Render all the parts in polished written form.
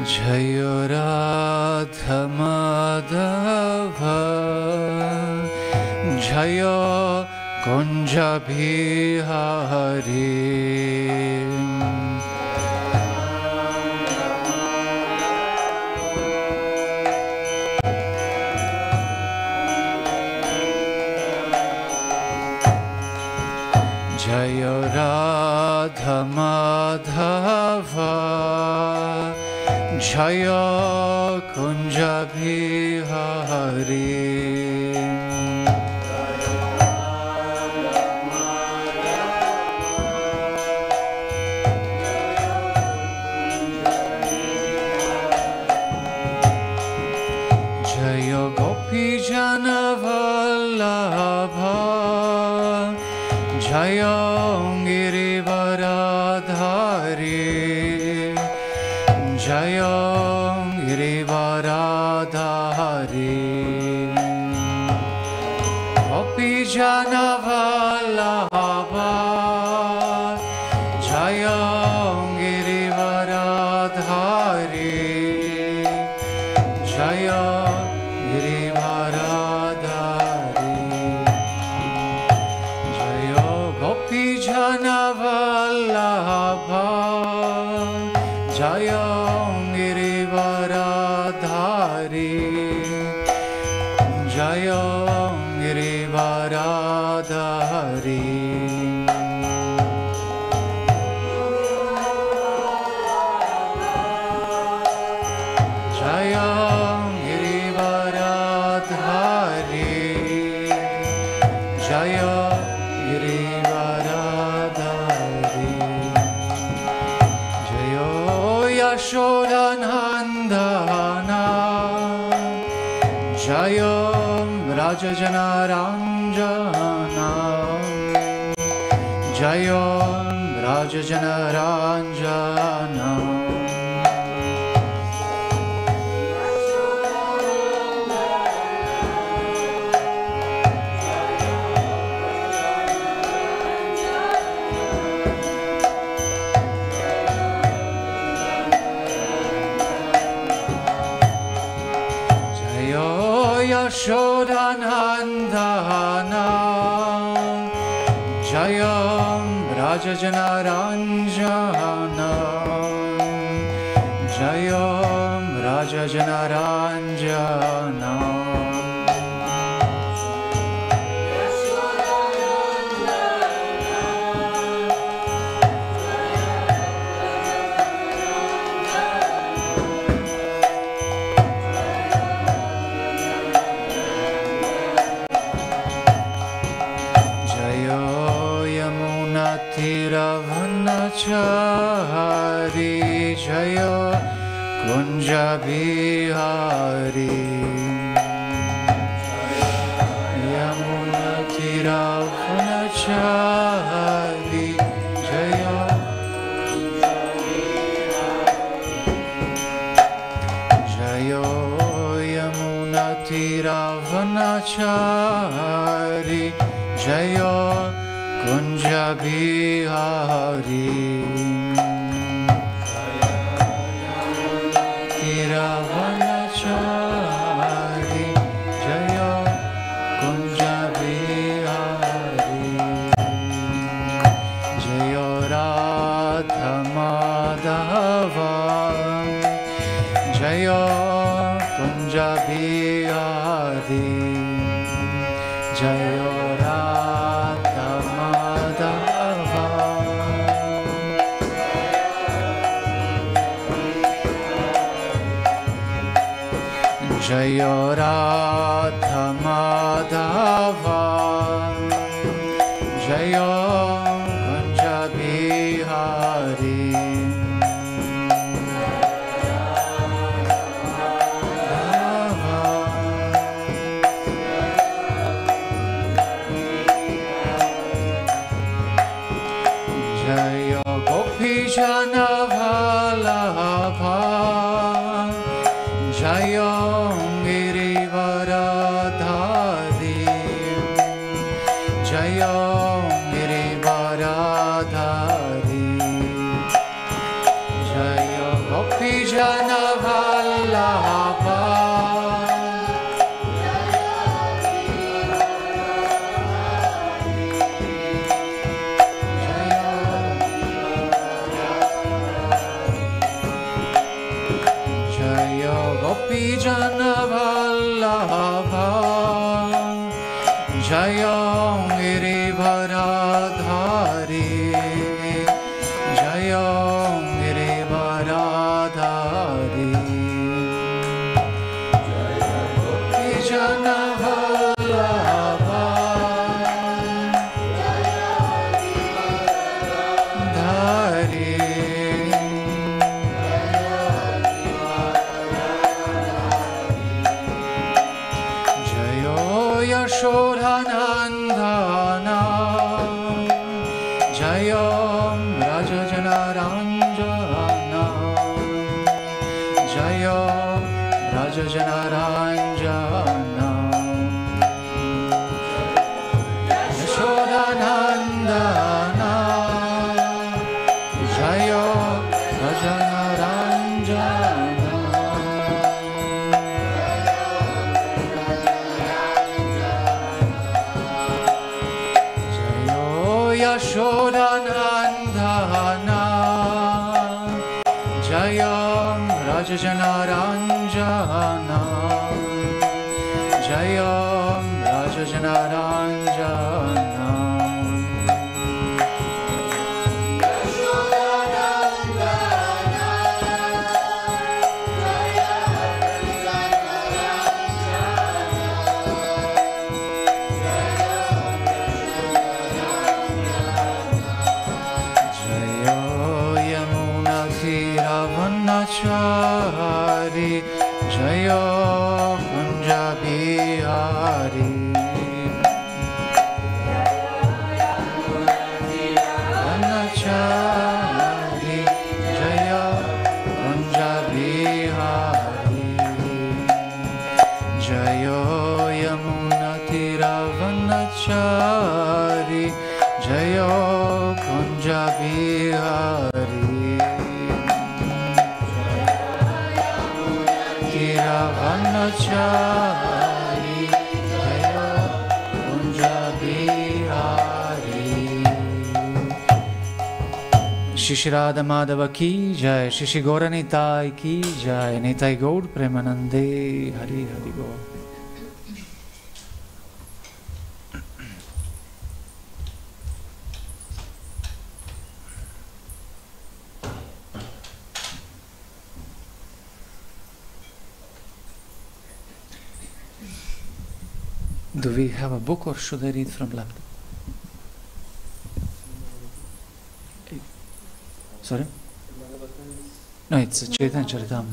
Jaya Radha Madhava Jaya Kunja Bihari Jaya Radha Madhava Jaya Kunja Bihari Jaya Gopi Jana Vallabha Jaya Girivaradhari Jaya Girivaradhari Gopi Jana Vallabha Jaya Girivaradhari Jaya Girivaradhari Jaya Gopi Jana Vallabha Jaya Girivaradhari Jaya Girivaradhari Jaya Girivaradhari Jaya Girivaradhari Jaya Yashodanandana Jaya Rajajana Ranjana Jaya Rajajana Ranjana Yashodanandana Jaya Rajajana Ranjana Jaya Rajajana Ranjana Tiravannachari Jaya Kunja Bihari Yamuna Tiravannachari Jaya Jaya Yamuna Tiravannachari Jaya Kunja Bihari Tiravannachari Jaya Kunja Bihari Jaya Radha Madhava Jaya Kunja Bihari Jaya Jaya Radha Madhava Jaya Kunja Bihari Jaya Gopi Jana Vallabha Jaya Girivaradhari Jaya Girivaradhari Jaya Gopi Jana Gopi Jana Vallabha Jaya Girivardhari Jaya Girivardhari Jaya Gopi Jana Vallabha Jaya Girivardhari Yashodhanandana Jayam Rajajanaranjana Jayam Rajajanaranjana Yashodhanandana Jayam Rajajanaranjana Yashodhanandana Jayam Rajajanaranjana Jayam Rajajanaranjana Vanachari Jaya Kunjabihari Vanachari Jaya Kunjabihari Jaya Yamunatira Vanachari Jaya Kunjabihari Vanachari Jaya Kunjabihari Shri Radha Madhava ki jai, Shri Gaura Nitai ki jai, Nitai Gaur Premanande, Hari Hari Gaur. Do we have a book or should I read from laptop? Sorry? No, it's Chaitanya Charitamrita.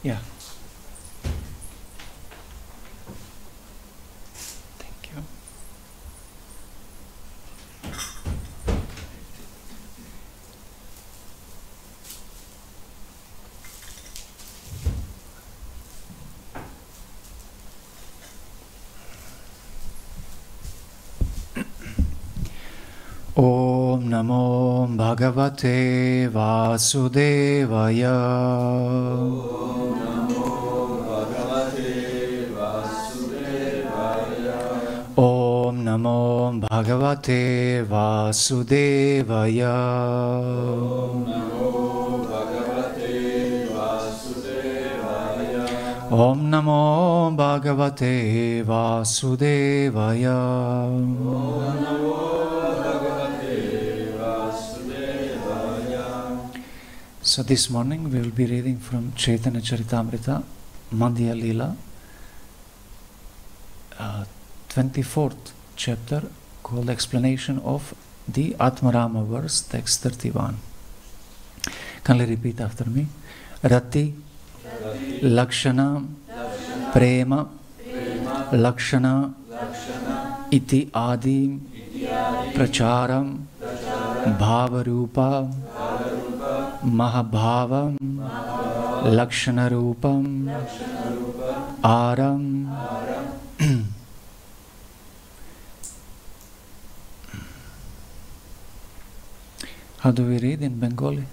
Yeah. Thank you. Om Namo Bhagavate Vasudevaya. Om Namo Bhagavate Vasudevaya. Om Namo Bhagavate Vasudevaya. So this morning we will be reading from Chaitanya Charitamrita, Madhya Leela, 24th chapter, called Explanation of the Atmarama verse, text 31. Kindly repeat after me. Rati, Lakshana, Prema, Lakshana, Iti Adi, Pracharam, Bhavarupa, Mahabhavam, Lakshanarupam, Aram, How do we read in Bengali?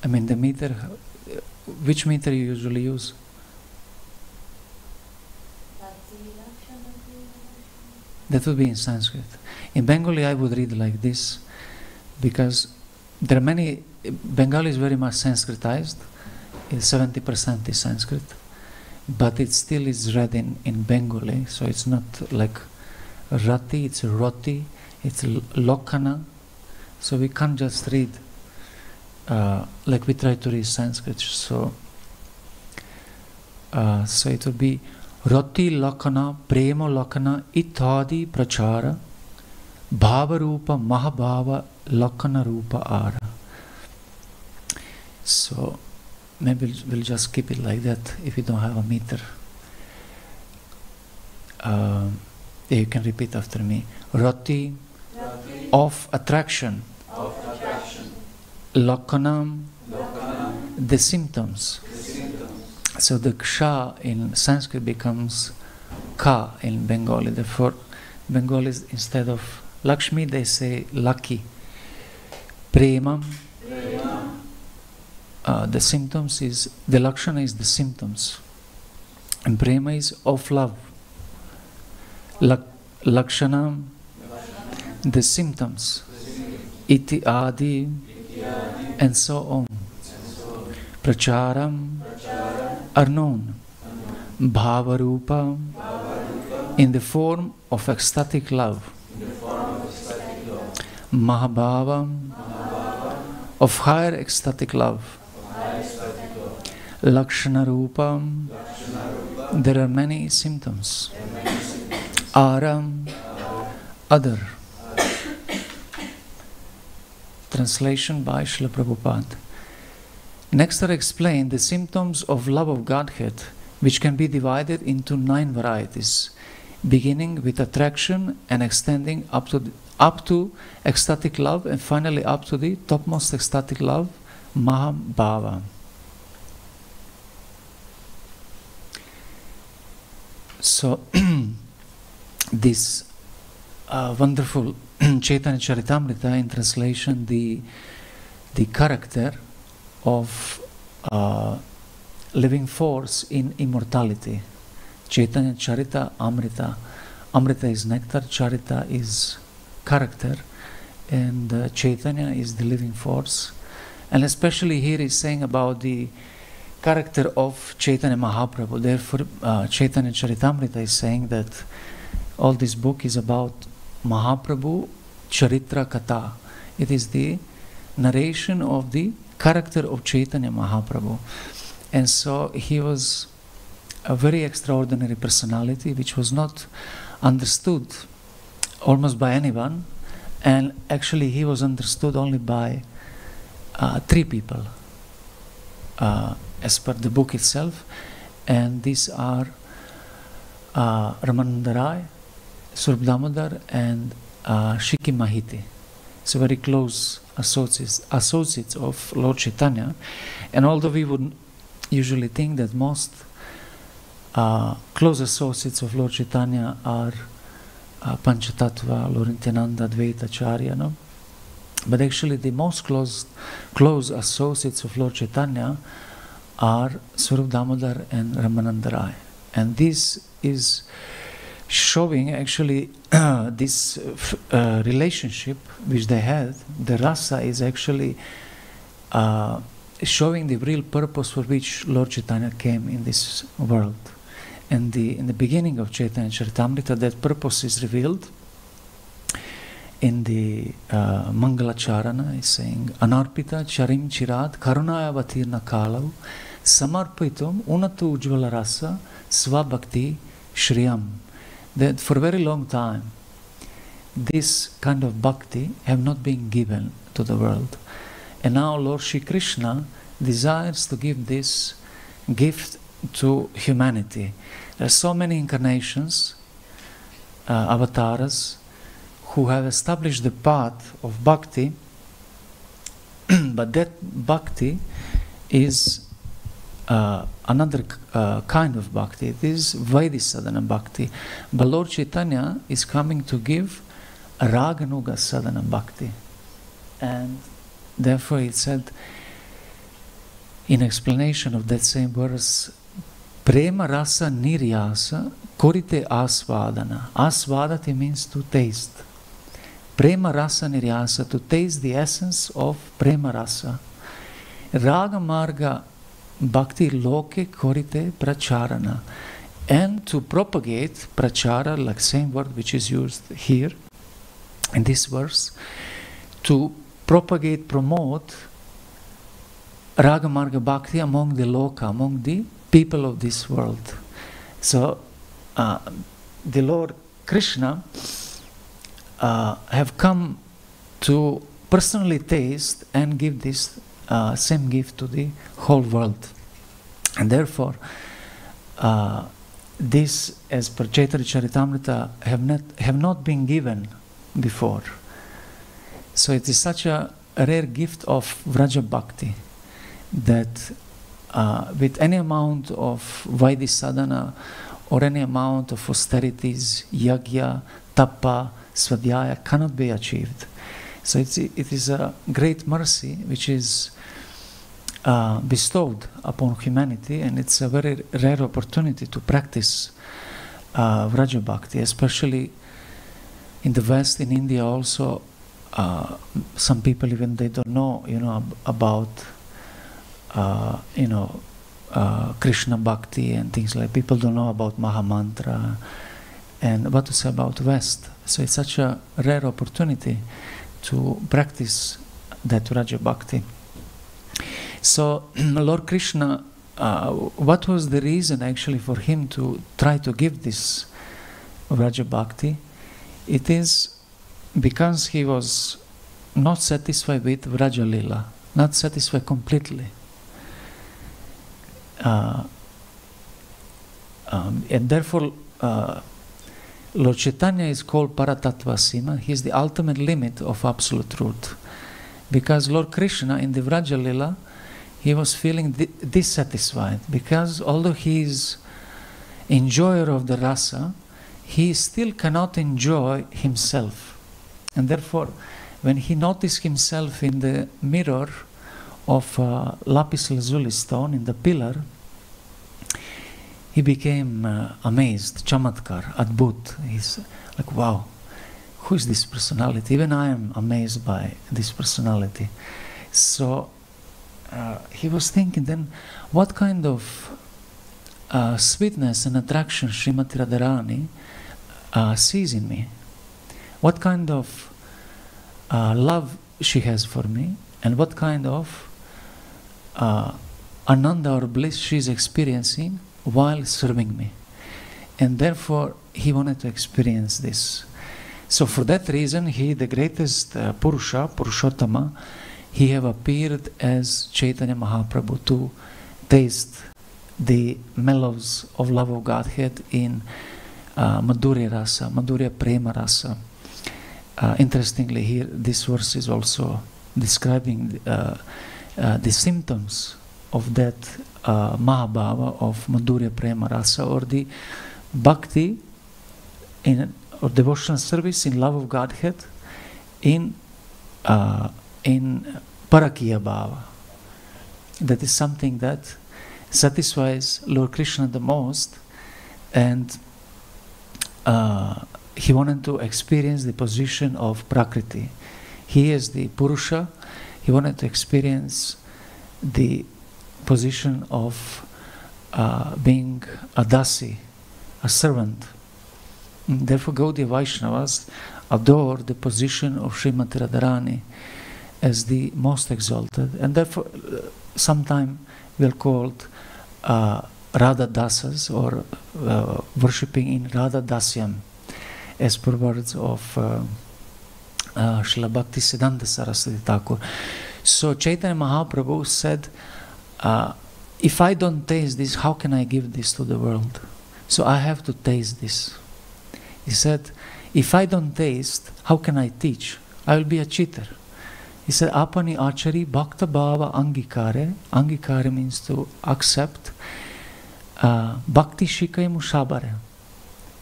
I mean the meter, which meter you usually use? That would be in Sanskrit. In Bengali I would read like this, because there are many, Bengali is very much Sanskritized, 70% is Sanskrit, but it still is read in Bengali, so it's not like Rati, it's Roti, it's Lokana, so we can't just read like we try to read Sanskrit, so it would be Roti Lokana, Prema Lokana, Itadi Prachara, Bhava Rupa, Mahabhava, Lokana Rupa Ara. So maybe we'll just keep it like that if you don't have a meter. You can repeat after me. Rati, of attraction. Lokanam, the symptoms. So the ksha in Sanskrit becomes ka in Bengali. Therefore, Bengalis, instead of Lakshmi, they say lucky. Prema, the symptoms is, the lakshana is the symptoms. And prema is of love. Lakshana, the symptoms. Iti adi, and so on. Pracharam, are known. Bhavarupa, in the form of ecstatic love. Mahabhava, of higher ecstatic love. Lakshana Rupa, there are many symptoms. Aram, other. Translation by Srila Prabhupada. Next are explained the symptoms of love of Godhead, which can be divided into 9 varieties, beginning with attraction and extending up to ecstatic love, and finally up to the topmost ecstatic love, Mahabhava. So this wonderful Chaitanya Charitamrita, in translation, the character of living force in immortality. Chaitanya Charita Amrita. Amrita is nectar, Charita is character, and Chaitanya is the living force. And especially here is saying about the character of Chaitanya Mahaprabhu. Therefore, Chaitanya Charitamrita is saying that all this book is about Mahaprabhu Charitra Katha. It is the narration of the character of Chaitanya Mahaprabhu. And so he was a very extraordinary personality which was not understood almost by anyone, and actually he was understood only by 3 people as per the book itself, and these are Ramananda Rai, Swarup Damodar, and Shiki Mahiti. So very close associates of Lord Chaitanya. And although we would usually think that most close associates of Lord Chaitanya are Panchatattva, Lord Nityananda, Advaita Acharya, no? But actually the most close associates of Lord Chaitanya are Swarup Damodar and Ramananda Rai. And this is showing actually this relationship which they had. The rasa is actually showing the real purpose for which Lord Chaitanya came in this world. And in the beginning of Chaitanya Charitamrita, that purpose is revealed in the Mangalacharana. Is saying, Anarpita charim chirat karunaya vatirna kalau samarpitum unatu ujvala rasa svabhakti shriyam. That for a very long time this kind of bhakti have not been given to the world. And now Lord Shri Krishna desires to give this gift to humanity. There are so many incarnations, avatars, who have established the path of bhakti, but that bhakti is another kind of bhakti. It is Vaidhi bhakti. But Lord Chaitanya is coming to give a Raganuga sadhana bhakti. And therefore it said, in explanation of that same verse, Prema rasa niryasa korite asvadana. Asvadati means to taste. Prema rasa niryasa, to taste the essence of prema rasa. Raga marga bhakti loke korite pracharana. And to propagate prachara, like same word which is used here in this verse, to propagate, promote Raga Marga Bhakti among the loka, among the people of this world. So the Lord Krishna have come to personally taste and give this same gift to the whole world. And therefore this, as per Chaitanya Charitamrita, have not been given before. So it is such a rare gift of Vraja Bhakti that with any amount of Vaidhi sadhana or any amount of austerities, yagya, tapa, svadhyaya cannot be achieved. So it is a great mercy which is bestowed upon humanity, and it's a very rare opportunity to practice Vraja Bhakti, especially in the West, in India also. Some people, even they don't know, about Krishna Bhakti and things like. People don't know about Mahamantra and what to say about West. So it's such a rare opportunity to practice that Vraja Bhakti. So Lord Krishna, what was the reason actually for him to try to give this Vraja Bhakti? It is because he was not satisfied with Vraja Lila, not satisfied completely. And therefore Lord Chaitanya is called Paratattva Sima. He is the ultimate limit of absolute truth. Because Lord Krishna in the Vraja Lila, he was feeling dissatisfied, because although he is enjoyer of the rasa, he still cannot enjoy himself. And therefore, when he noticed himself in the mirror of lapis lazuli stone, in the pillar, he became amazed, chamatkar, adbhut. He's like, wow, who is this personality? Even I am amazed by this personality. So he was thinking then, what kind of sweetness and attraction Srimati Radharani sees in me? What kind of love she has for me, and what kind of ananda or bliss she is experiencing while serving me. And therefore he wanted to experience this. So for that reason, he, the greatest Purusha, Purushottama, he have appeared as Chaitanya Mahaprabhu to taste the mellows of love of Godhead in Madhurya Rasa, Madhurya Prema Rasa. Interestingly, here this verse is also describing the symptoms of that Mahabhava of Madhurya Prema Rasa, or the bhakti in or devotional service in love of Godhead in Parakiya Bhava. That is something that satisfies Lord Krishna the most, and he wanted to experience the position of Prakriti. He is the Purusha. He wanted to experience the position of being a dasi, a servant. And therefore Gaudiya Vaishnavas adore the position of Srimati Radharani as the most exalted, and therefore sometimes we are called Radha Dasas, or worshipping in Radha Dasyam, as per words of Srila Bhaktisiddhanta Saraswati Thakur. So Chaitanya Mahaprabhu said, if I don't taste this, how can I give this to the world? So I have to taste this. He said, if I don't taste, how can I teach? I will be a cheater. He said, Apani achari bhakta bhava angikare. Angikare means to accept. Bhakti shikai mushabare.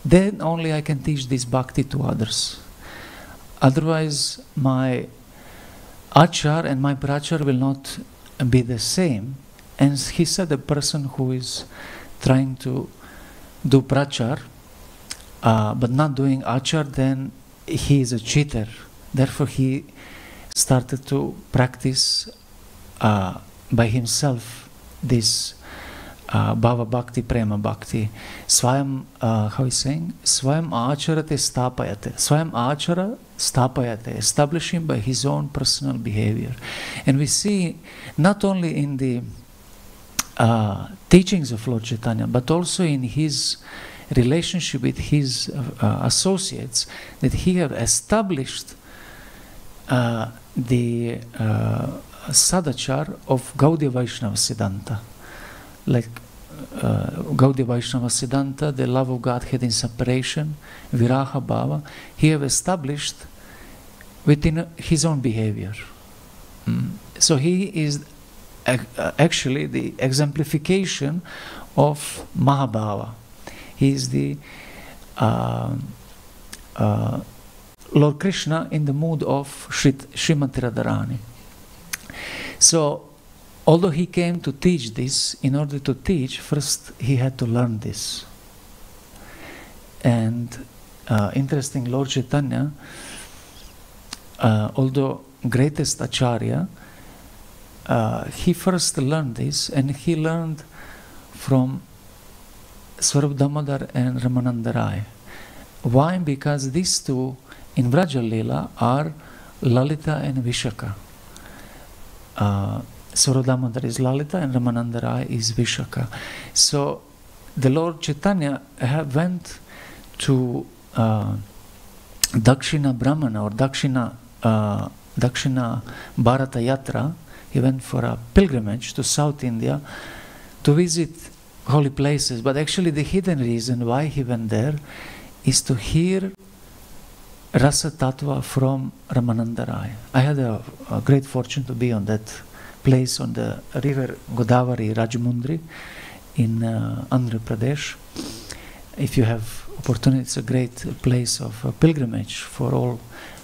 Then only I can teach this bhakti to others. Otherwise, my Achar and my prachar will not be the same. And he said the person who is trying to do prachar but not doing achar, then he is a cheater. Therefore he started to practice by himself this bhava bhakti, prema bhakti. Swayam, how is saying? Swayam acharate stapayate. Swayam achara stapayate, establishing by his own personal behavior. And we see not only in the teachings of Lord Chaitanya, but also in his relationship with his associates, that he have established the sadachar of Gaudiya Vaishnava Siddhanta. Like Gaudiya Vaishnava Siddhanta, the love of Godhead in separation, viraha bhava, he have established within his own behavior. So he is actually the exemplification of Mahabhava. He is the Lord Krishna in the mood of Srimati Radharani. So, although he came to teach this, in order to teach, first he had to learn this. And interesting, Lord Chaitanya, although greatest Acharya, he first learned this, and he learned from Swarup Damodar and Ramananda Rai. Why? Because these two in Vraja Lila are Lalita and Vishaka. Swarup Damodar is Lalita and Ramananda Rai is Vishaka. So the Lord Chaitanya went to Dakshina Brahmana or Dakshina Bharata Yatra. He went for a pilgrimage to South India to visit holy places, but actually the hidden reason why he went there is to hear Rasa Tattva from Ramananda Rai. I had a great fortune to be on that place on the river Godavari, Rajamundri in Andhra Pradesh. If you have opportunity, it's a great place of pilgrimage for all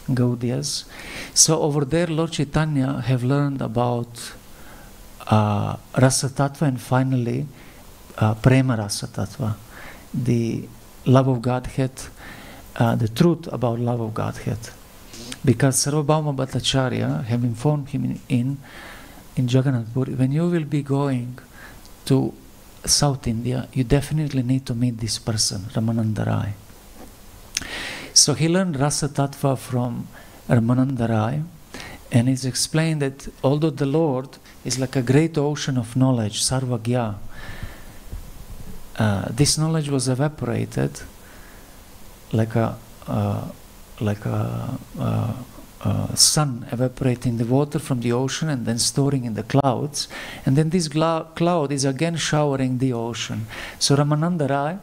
Gaudiyas. So over there Lord Chaitanya have learned about Rasa Tattva and finally Prema Rasa Tattva, the love of Godhead, the truth about love of Godhead. Because Sarvabhauma Bhattacharya have informed him in Jagannath Puri, when you will be going to South India, you definitely need to meet this person, Ramananda Rai. So he learned Rasa Tattva from Ramananda Rai, and it's explained that although the Lord is like a great ocean of knowledge, Sarvagya, this knowledge was evaporated like a sun evaporating the water from the ocean and then storing in the clouds, and then this cloud is again showering the ocean. So Ramananda Rai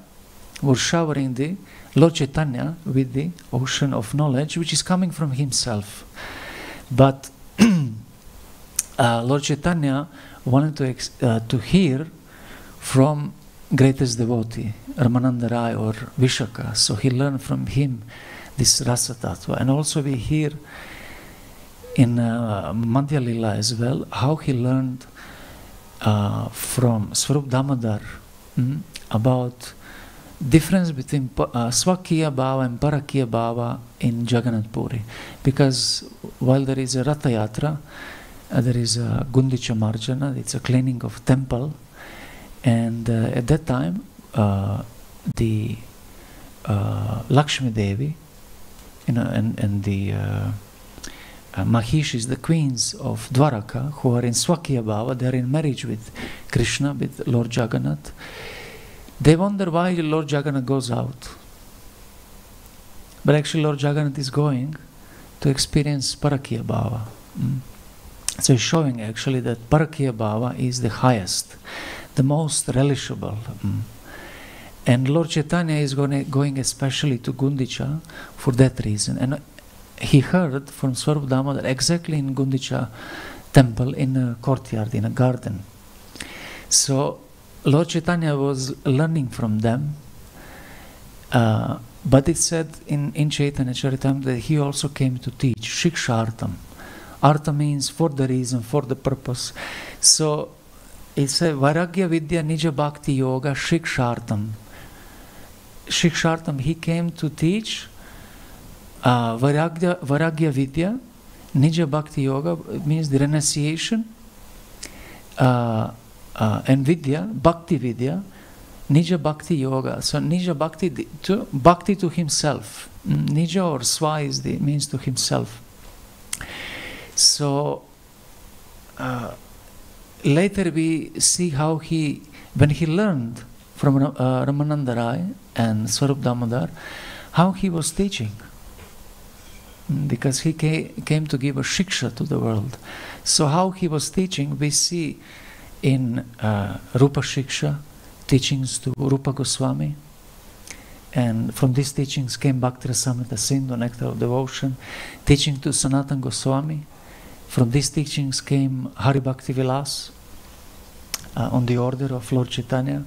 was showering the Lord Chaitanya with the ocean of knowledge which is coming from himself. But Lord Chaitanya wanted to hear from greatest devotee, Ramananda Rai or Vishaka. So he learned from him this Rasa Tattva. And also we hear in Madhya Lila as well how he learned from Swarup Damodar about difference between Swakiya Bhava and Parakiya Bhava in Jagannath Puri. Because while there is a Ratha Yatra, there is a Gundicha Marjana, it's a cleaning of temple, and at that time the Lakshmi Devi and the Mahishis, the queens of Dwaraka, who are in Swakiya Bhava, they are in marriage with Krishna, with Lord Jagannath. They wonder why Lord Jagannath goes out. But actually Lord Jagannath is going to experience Parakiya Bhava. So he's showing actually that Parakiya Bhava is the highest, the most relishable. And Lord Chaitanya is going especially to Gundicha for that reason. And he heard from Swarup Damodar exactly in Gundicha temple, in a courtyard, in a garden. So Lord Chaitanya was learning from them, but it said in Chaitanya Charitamrita that he also came to teach Shikshartam, Artha means for the reason, for the purpose. So it's a Vairagya Vidya Nija Bhakti Yoga Shikshartam. Shikshartam, he came to teach Vairagya Vidya Nija Bhakti Yoga, means the renunciation, and Vidya, Bhakti Vidya, Nija Bhakti Yoga. So Nija Bhakti to himself. Nija or Swa is means to himself. So later we see how when he learned from Ramananda Rai and Swarup Damodar, how he was teaching. Because he came to give a shiksha to the world. So how he was teaching, we see in Rupa Shiksha, teachings to Rupa Goswami. And from these teachings came Bhakti Rasamrita Sindhu, Nectar of Devotion, teaching to Sanatan Goswami. From these teachings came Hari Bhakti Vilas, on the order of Lord Chaitanya.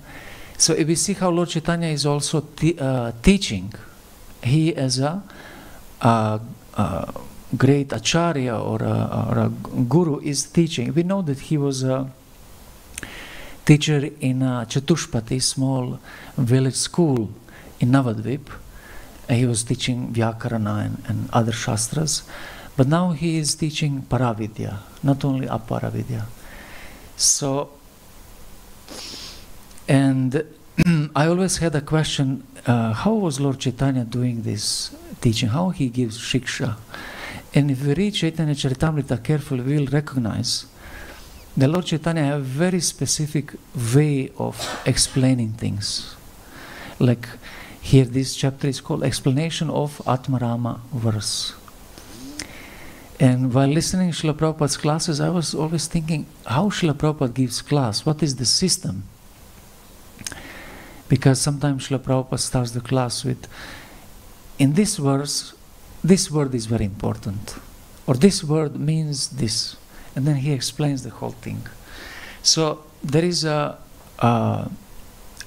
So if we see how Lord Chaitanya is also teaching, he as a great acharya or a guru is teaching. We know that he was a teacher in Chatushpati, small village school in Navadvip. He was teaching Vyakarana and other Shastras. But now he is teaching Paravidya, not only Aparavidya. So, and I always had a question, how was Lord Chaitanya doing this teaching? How he gives shiksha? And if we read Chaitanya Charitamrita carefully, we will recognize the Lord Chaitanya have a very specific way of explaining things. Like here, this chapter is called Explanation of Atmarama verse. And while listening to Srila Prabhupada's classes, I was always thinking, how Srila Prabhupada gives class? What is the system? Because sometimes Srila Prabhupada starts the class with, in this verse, this word is very important. Or this word means this. And then he explains the whole thing. So there is a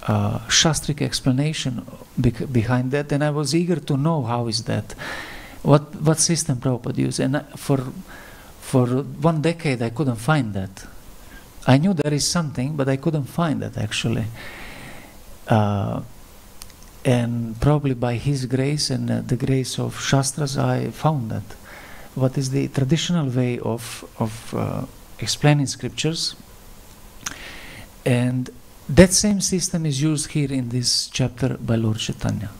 Shastric explanation behind that, and I was eager to know how is that. What system Prabhupada used, and for 1 decade I couldn't find that. I knew there is something, but I couldn't find that actually. And probably by his grace and the grace of Shastras, I found that. What is the traditional way of explaining scriptures? And that same system is used here in this chapter by Lord Chaitanya.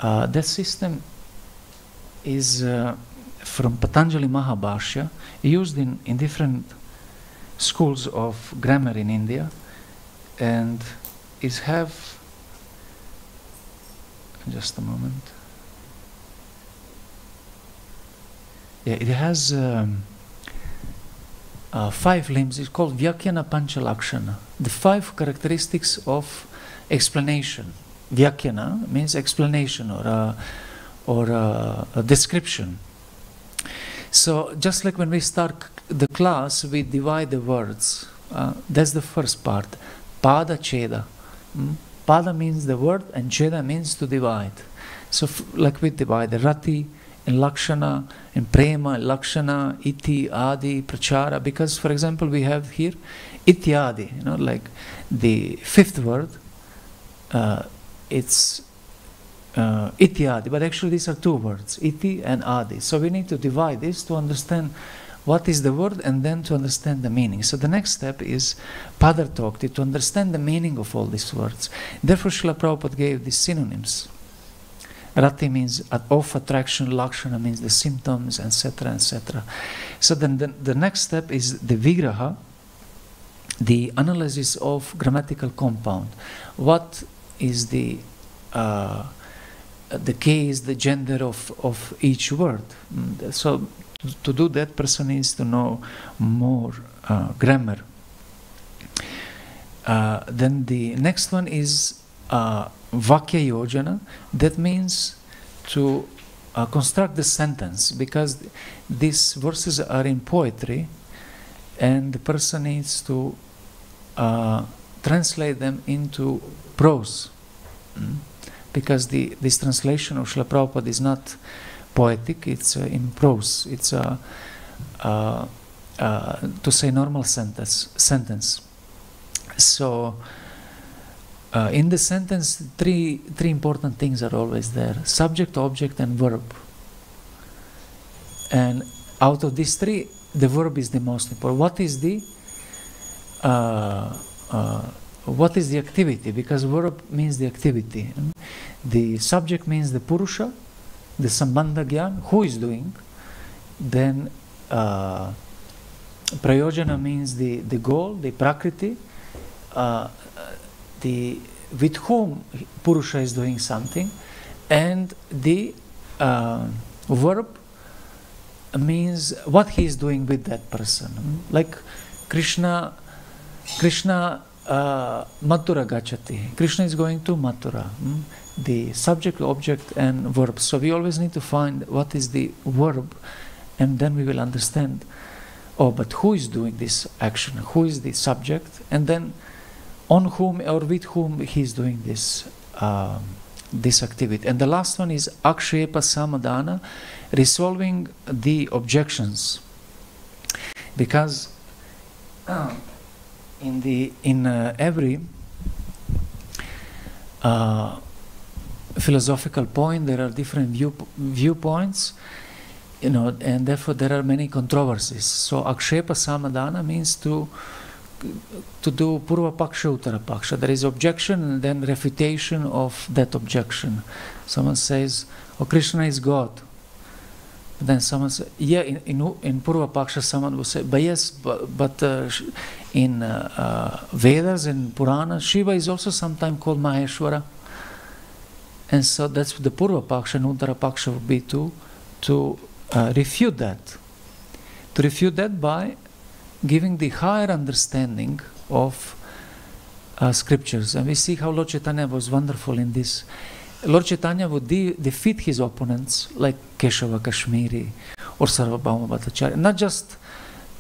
That system is from Patanjali Mahabhashya, used in different schools of grammar in India, and is have, just a moment, yeah, it has 5 limbs. It's called Vyakyana Panchalakshana, the 5 characteristics of explanation. Vyakyana means explanation or a description. So just like when we start the class, we divide the words. That's the first part. Pada Cheda. Pada means the word and Cheda means to divide. So like we divide the Rati and Lakshana and Prema, Lakshana, Iti, Adi, Prachara. Because for example we have here Ityadi, like the 5th word. It's Ityadi, but actually these are 2 words, Iti and Adi. So we need to divide this to understand what is the word and then to understand the meaning. So the next step is Padartokti, to understand the meaning of all these words. Therefore Srila Prabhupada gave these synonyms. Rati means of attraction, Lakshana means the symptoms, etc., etc. So then the next step is the Vigraha, the analysis of grammatical compound. What is the case, the gender of each word. So to do that, person needs to know more grammar. Then the next one is Vakya Yojana. That means to construct the sentence, because these verses are in poetry and the person needs to translate them into prose. Because this translation of Srila Prabhupada is not poetic, it's in prose, it's to say normal sentence. So in the sentence, three important things are always there: subject, object, and verb. And out of these three, the verb is the most important. What is the activity? Because verb means the activity. The subject means the Purusha, the Sambandha Gyan, who is doing. Then Prayojana means the goal, the Prakriti, with whom Purusha is doing something. And the verb means what he is doing with that person. Like Krishna Mathura Gachati. Krishna is going to Mathura. The subject, object, and verb. So we always need to find what is the verb, and then we will understand, oh, but who is doing this action? Who is the subject? And then on whom or with whom he is doing this this activity. And the last one is Akshepa Samadhana, resolving the objections. Because in every philosophical point there are different viewpoints, and therefore there are many controversies. So Akshepa Samadhana means to do Purva Paksha, Uttara Paksha. There is objection and then refutation of that objection. Someone says, oh, Krishna is God. Then someone says, yeah, in Purva Paksha someone will say, but yes, but in Vedas and Purana, Shiva is also sometimes called Maheshwara. And so that's the Purva Paksha, and Uttara Paksha would be to refute that. To refute that by giving the higher understanding of scriptures. And we see how Lord Chaitanya was wonderful in this. Lord Chaitanya would defeat his opponents like Keshava Kashmiri or Sarvabhauma Bhattacharya, not just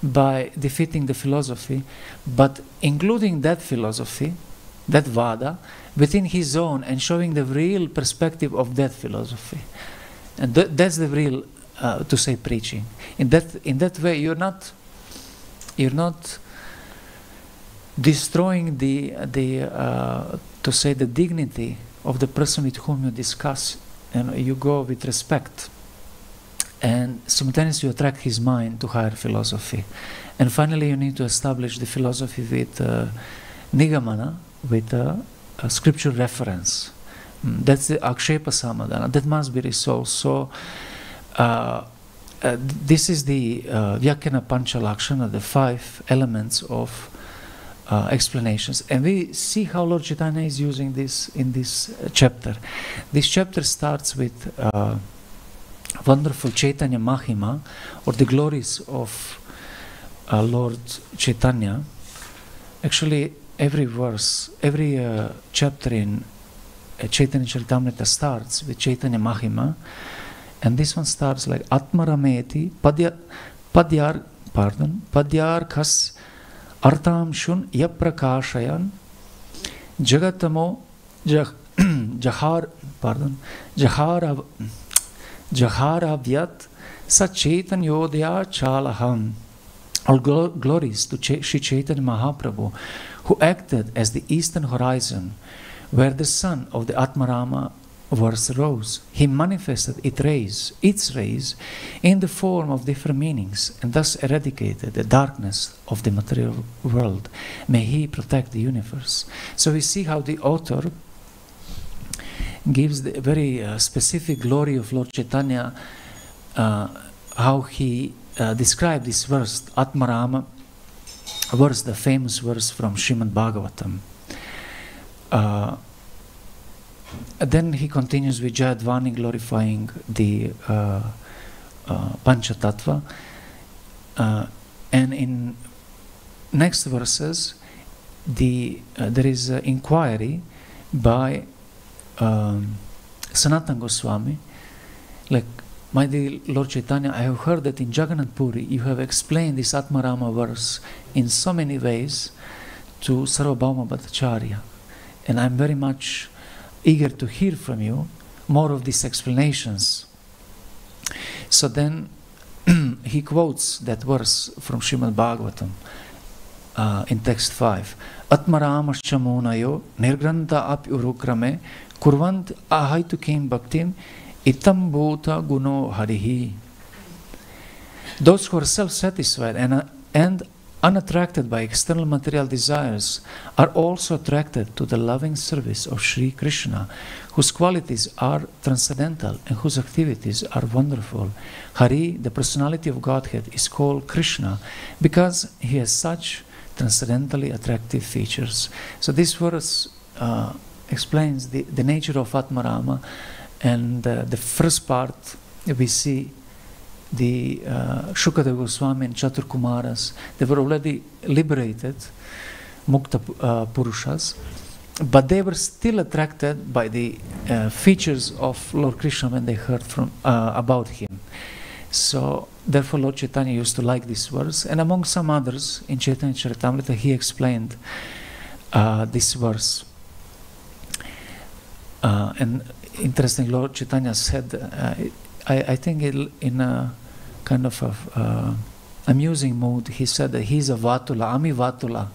by defeating the philosophy, but including that philosophy, that Vada, within his own and showing the real perspective of that philosophy. And that's the real, to say, preaching. In that way, you're not destroying to say, the dignity of the person with whom you discuss, and you go with respect, and simultaneously you attract his mind to higher philosophy. And finally you need to establish the philosophy with Nigamana, with a scripture reference. That's the Akshepa Samadhana, that must be resolved. So this is the Vyakhyana Panchalakshana, the 5 elements of explanations. And we see how Lord Chaitanya is using this in this chapter. This chapter starts with wonderful Chaitanya Mahima, or the glories of Lord Chaitanya. Actually, every verse, every chapter in Chaitanya Charitamrita starts with Chaitanya Mahima. And this one starts like Atmarameti Padyar Khas Artam Shun Yaprakashayan Jagatamo Jaharavyat Sachaitan Yodhya Chalaham. All glories to Sri Chaitanya Mahaprabhu, who acted as the eastern horizon where the sun of the Atmarama verse rose. He manifested its rays in the form of different meanings, and thus eradicated the darkness of the material world. May he protect the universe. So we see how the author gives the very specific glory of Lord Chaitanya, how he described this verse, Atmarama verse, the famous verse from Srimad Bhagavatam. Then he continues with Jayadvani, glorifying the Panchatattva. And in next verses, there is an inquiry by Sanatana Goswami, like, my dear Lord Chaitanya, I have heard that in Jagannath Puri you have explained this Atmarama verse in so many ways to Sarvabhauma Bhattacharya, and I'm very much eager to hear from you more of these explanations. So then he quotes that verse from Srimad Bhagavatam in text 5. Atmaramascha munayo nirgranta api urukrame kurvant ahaitukim bhaktim itam bhuta guno harihi. Those who are self-satisfied and unattracted by external material desires are also attracted to the loving service of Sri Krishna, whose qualities are transcendental and whose activities are wonderful. Hari, the personality of Godhead, is called Krishna because he has such transcendentally attractive features. So this verse explains the nature of Atmarama, and the first part we see the Shukadeva Goswami and Chatur Kumaras. They were already liberated, Mukta Purushas, but they were still attracted by the features of Lord Krishna when they heard from about him. So therefore Lord Chaitanya used to like this verse, and among some others in Chaitanya Charitamrita he explained this verse. And interesting, Lord Chaitanya said, I think in a kind of a amusing mood, he said that he's a Vatula, Ami Vatula,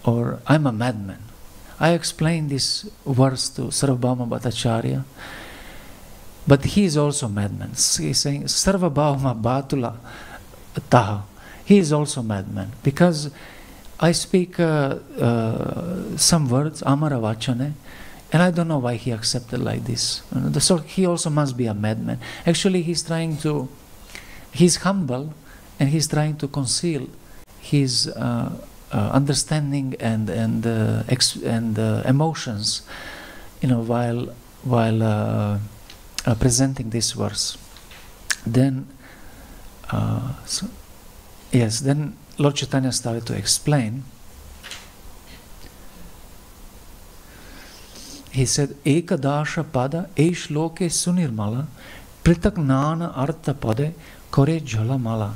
or I'm a madman. I explained this verse to Sarvabhauma Bhattacharya, but he is also a madman. He's saying Sarvabhauma Bhatula Taha. He is also a madman because I speak some words, Amara Vachane, and I don't know why he accepted like this. So he also must be a madman. Actually, he's humble, and he's trying to conceal his understanding and emotions, while presenting this verse. Then, then Lord Chaitanya started to explain. He said, Ekadasha pada eish loke sunirmala pritak nana artha pade kore jalamala.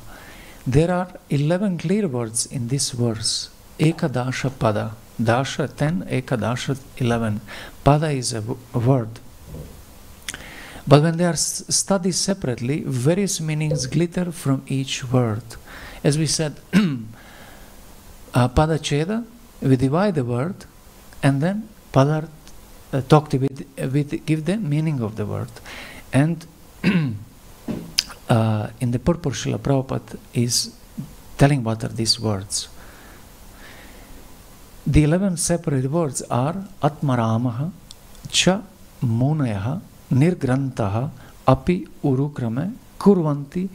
There are 11 clear words in this verse. Ekadasha pada. Dasha 10, Ekadasha 11. Pada is a word. But when they are studied separately, various meanings glitter from each word. As we said, pada cheda, we divide the word, and then pada give the meaning of the word. And in the purport, Srila Prabhupada is telling what are these words. The 11 separate words are Atmaramaha, Cha Munayaha, Nirgrantaha, Api Urukrame, Kurvanti,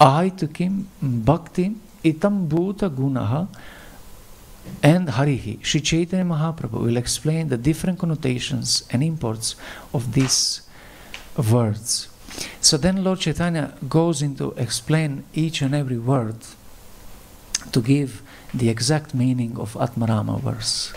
Ahaitukim, Bhaktim, Itam Bhuta Gunaha, and Harihi. Sri Chaitanya Mahaprabhu will explain the different connotations and imports of these words. So then Lord Chaitanya goes into explain each and every word to give the exact meaning of Atmarama verse.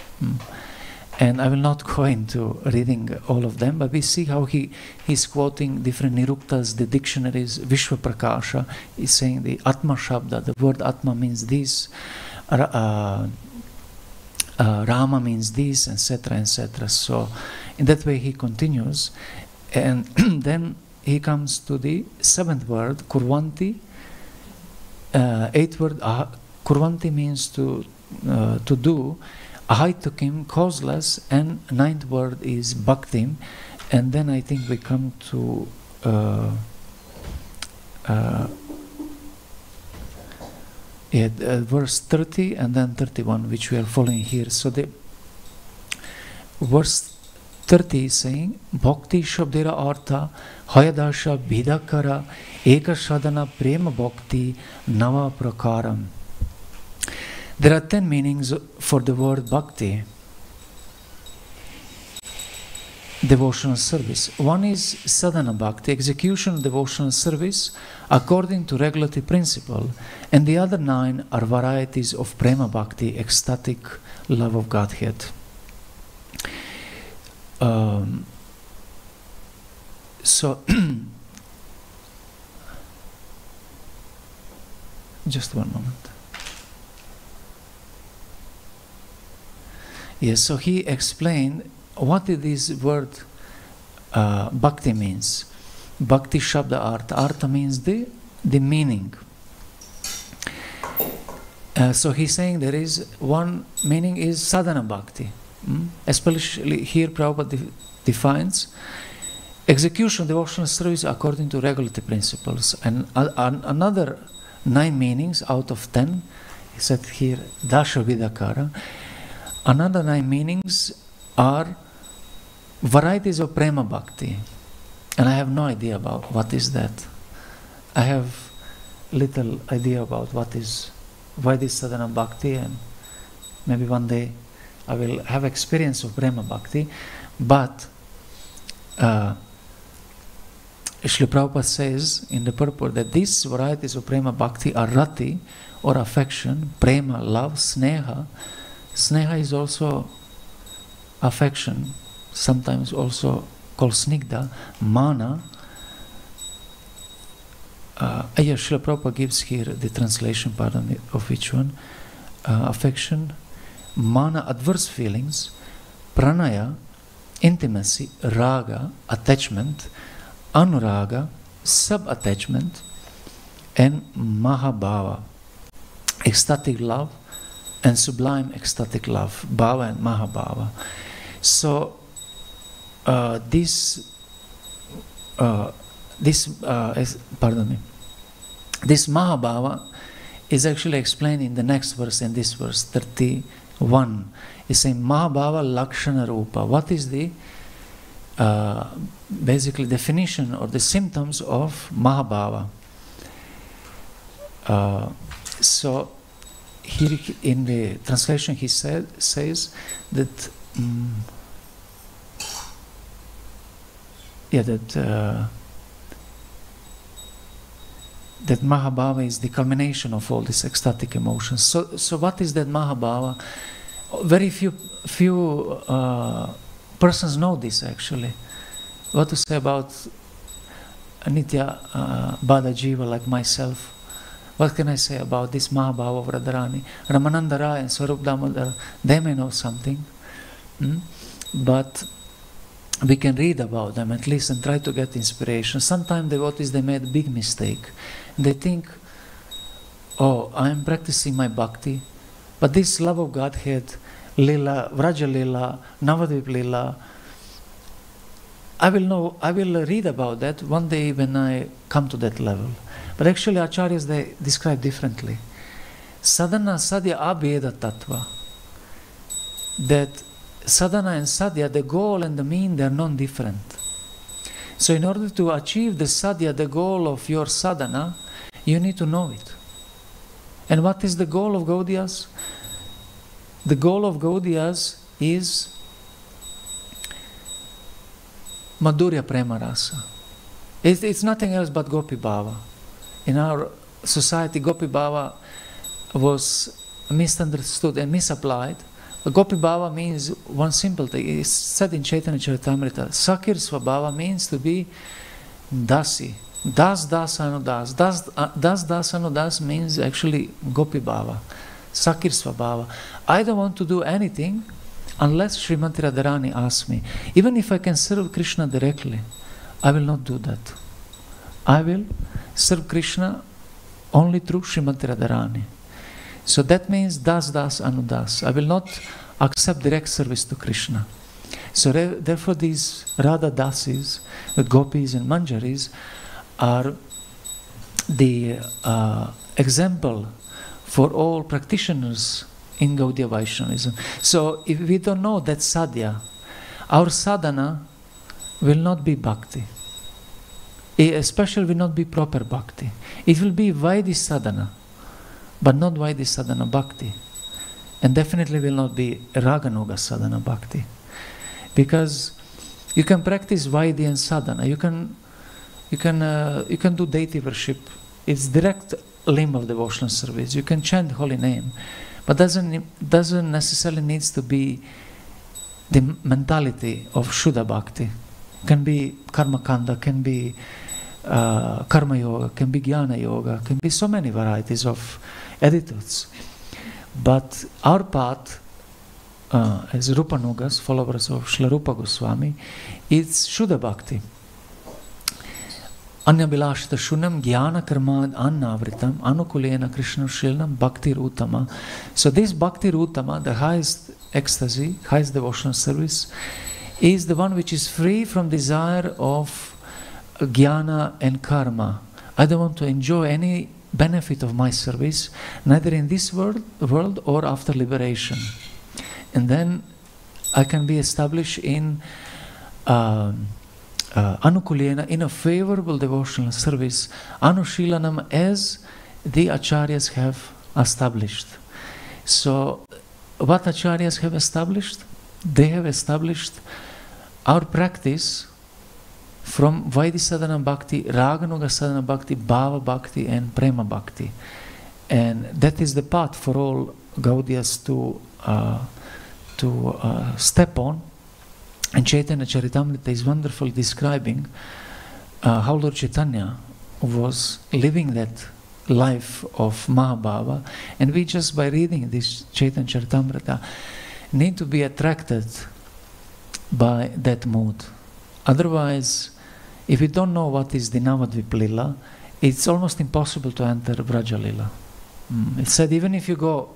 And I will not go into reading all of them, but we see how he's quoting different niruktas, the dictionaries. Vishwa Prakasha is saying the Atma Shabda, the word Atma means this, Rama means this, etc., etc. So in that way he continues, and then he comes to the 7th word, Kurvanti. 8th word, Kurvanti means to do, Ahaitukim, causeless, and 9th word is Bhaktim, and then I think we come to verse 30 and then 31, which we are following here. So the verse 30 is saying, Bhakti Shabdera Artha Hayadasha Bhidakara Eka Sadhana Prema Bhakti Nava Prakaram. There are 10 meanings for the word Bhakti, devotional service. One is sadhana bhakti, execution of devotional service according to regulatory principle, and the other 9 are varieties of prema bhakti, ecstatic love of Godhead. So just one moment. Yes, so he explained what this word bhakti means. Bhakti Shabda Artha. Artha means the meaning. So he's saying there is one meaning is sadhana bhakti. Especially here Prabhupada defines execution of devotional service according to regulative principles. And another 9 meanings out of 10, he said here, Dasha Vidakara. Another 9 meanings are varieties of prema bhakti. And I have no idea about what is that. I have little idea about why this sadhana bhakti, and maybe one day I will have experience of prema bhakti. But Srila Prabhupada says in the purport that these varieties of prema bhakti are rati or affection, prema, love, sneha. Sneha is also affection, sometimes also called snigdha, mana. Srila Prabhupada gives here the translation, pardon me, of each one. Affection, mana, adverse feelings, pranaya, intimacy, raga, attachment, anuraga, sub-attachment, and mahabhava, ecstatic love and sublime ecstatic love, bhava and mahabhava. So this mahabhava is actually explained in the next verse, in this verse 31. It's saying mahabhava lakshana rupa. What is the basically definition or the symptoms of mahabhava? So here in the translation he says that that mahabhava is the culmination of all these ecstatic emotions. So what is that mahabhava? Very few persons know this actually. What to say about Nitya Bada Jiva like myself? What can I say about this mahabhava of Radharani? Ramananda Rai and Swarup Damodar, they may know something, but we can read about them at least and try to get inspiration. Sometimes devotees, they made a big mistake. They think, oh, I am practicing my bhakti, but this love of Godhead, Lila, Vraja Lila, Navadvip Lila, I will read about that one day when I come to that level. But actually Acharyas, they describe differently. Sadhana sadhya abheda tattva. That sadhana and sadhya, the goal and the mean, they are non-different. So in order to achieve the sadhya, the goal of your sadhana, you need to know it. And what is the goal of Gaudiyas? The goal of Gaudiyas is Madhurya Prema Rasa. It's nothing else but Gopi Bhava. In our society, Gopi Bhava was misunderstood and misapplied. Gopi Bhava means one simple thing. It's said in Chaitanya Charitamrita. Sakir Svabhava means to be dasi. Das anudas. Das anudas means actually Gopi Bhava. Sakir Svabhava. I don't want to do anything unless Srimati Radharani asks me. Even if I can serve Krishna directly, I will not do that. I will serve Krishna only through Srimati Radharani. So that means das anudas. I will not accept direct service to Krishna. So therefore these Radha Dasis, the Gopis and Manjaris, are the example for all practitioners in Gaudiya Vaishnavism. So if we don't know that sadhya, our sadhana will not be bhakti. Especially will not be proper bhakti. It will be Vaidhi sadhana, but not Vaidhi sadhana bhakti. And definitely will not be Raganuga sadhana bhakti. Because you can practice Vaidhi and sadhana. You can do deity worship. It's direct limb of devotional service. You can chant holy name, but doesn't necessarily needs to be the mentality of Shuddha bhakti. Can be karma kanda, can be karma yoga, can be jnana yoga, can be so many varieties of attitudes. But our path, as Rupanugas, followers of Srila Rupa Goswami, is Shuddha bhakti. Anyabilashita shunam jnana karmad annavritam anukulena Krishna shilnam bhaktir uttama. So this bhaktir uttama, the highest ecstasy, highest devotional service, is the one which is free from desire of jnana and karma. I don't want to enjoy any benefit of my service, neither in this world or after liberation. And then I can be established in anukulena, in a favorable devotional service, anushilanam, as the acharyas have established. So what acharyas have established? They have established our practice from Vaidhi Bhakti, Raganuga Sadhana Bhakti, Bhava Bhakti and Prema Bhakti. And that is the path for all Gaudiyas to step on. And Chaitanya Charitamrita is wonderful describing how Lord Chaitanya was living that life of Mahabhava, and we just by reading this Chaitanya Charitamrita need to be attracted by that mood. Otherwise, if you don't know what is the Navadvip Lila, it's almost impossible to enter Vraja Lila. It's said even if you go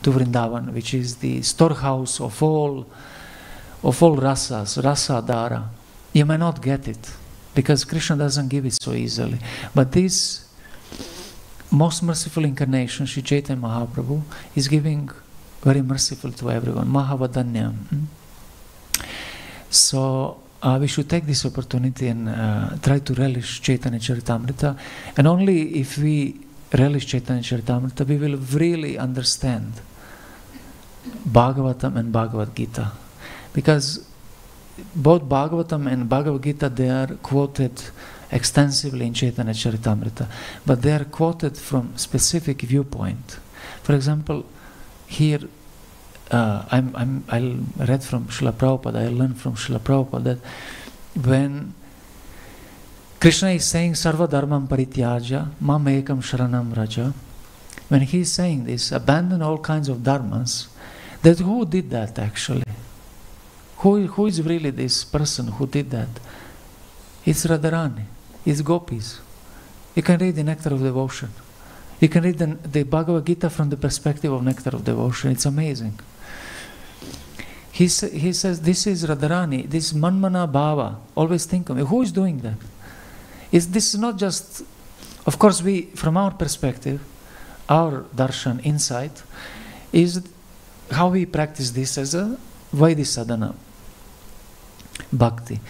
to Vrindavan, which is the storehouse of all rasas, rasa adara, you may not get it, because Krishna doesn't give it so easily. But this most merciful incarnation, Sri Chaitanya Mahaprabhu, is giving very merciful to everyone, Mahavadanyam. So we should take this opportunity and try to relish Chaitanya Charitamrita, and only if we relish Chaitanya Charitamrita, we will really understand Bhagavatam and Bhagavad Gita. Because both Bhagavatam and Bhagavad Gita, they are quoted extensively in Chaitanya Charitamrita, but they are quoted from specific viewpoint. For example, here I read from Srila Prabhupada, I learned from Srila Prabhupada that when Krishna is saying Sarva Dharmam Parityaja Mam Ekam Sharanam Raja, when he is saying this, abandon all kinds of dharmas, that who did that actually? Who is really this person who did that? It's Radharani, it's Gopis. You can read the Nectar of Devotion. You can read the Bhagavad Gita from the perspective of Nectar of Devotion. It's amazing. He says, this is Radharani, this Manmana Bhava. Always think of it. Who is doing that? This is not just, of course, we, from our perspective, our darshan, insight, is how we practice this as a Vaidhi sadhana, bhakti.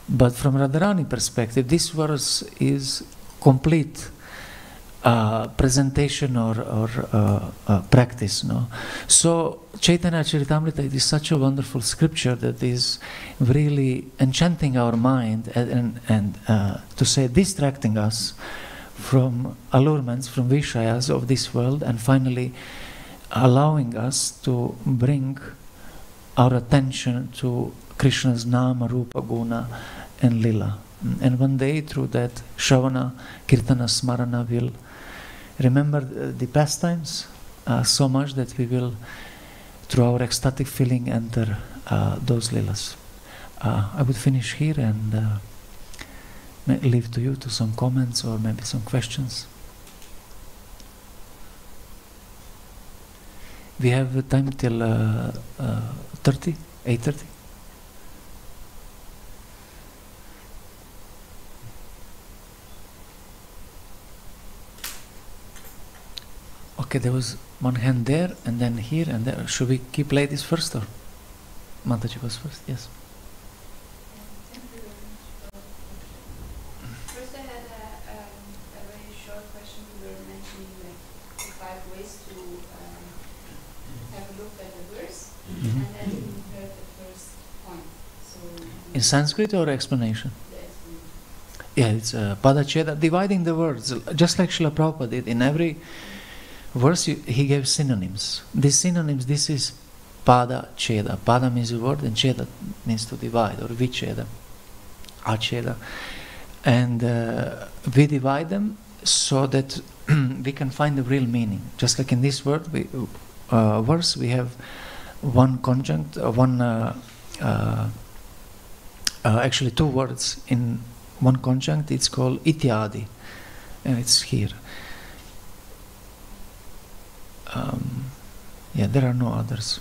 But from Radharani perspective, this verse is complete presentation or practice. No? So Chaitanya Charitamrita is such a wonderful scripture that is really enchanting our mind and to say distracting us from allurements, from vishayas of this world, and finally allowing us to bring our attention to Krishna's Nama, Rupa, Guna and Lila. And one day through that Shravana, Kirtana, Smarana, we'll remember the pastimes so much that we will, through our ecstatic feeling, enter those Lilas. I would finish here and leave to you to some comments or maybe some questions. We have time till 8:30. Okay, there was one hand there, and then here, and there. Should we keep ladies first, or Mataji was first? Yes. First, I had a very short question. You were mentioning like the 5 ways to have a look at the verse, and then you heard the first point. So In Sanskrit or explanation? the explanation. Yeah, it's Padacheda, dividing the words, just like Srila Prabhupada did. In every verse he gave synonyms. These synonyms, this is Pada Cheda. Pada means a word and Cheda means to divide, or Vicheda, Acheda. And we divide them so that we can find the real meaning. Just like in this word, verse, we have one conjunct, actually 2 words in one conjunct, it's called ityadi, and it's here. Yeah, there are no others.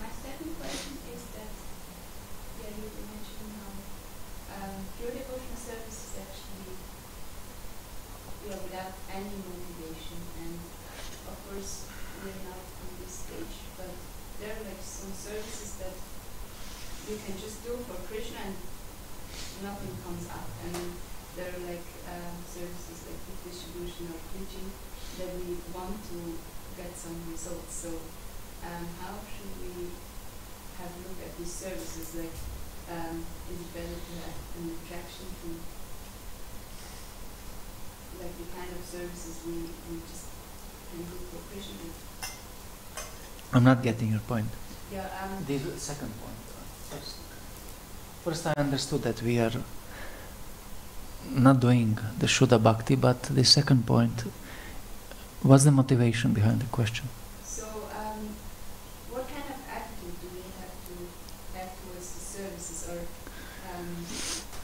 My second question is that, yeah, you mentioned how pure devotional service is actually, without any motivation, and of course we're not on this stage, but there are like some services that you can just do for Krishna and nothing comes up, and there are like services like book distribution or preaching that we want to get some results. So how should we have a look at these services? Like, is it better to have an attraction to like the kind of services we just can do for Krishna? I'm not getting your point. Yeah. The second point. First, I understood that we are not doing the Shuddha Bhakti, but the second point, what's the motivation behind the question? So, what kind of attitude do we have to have towards the services, or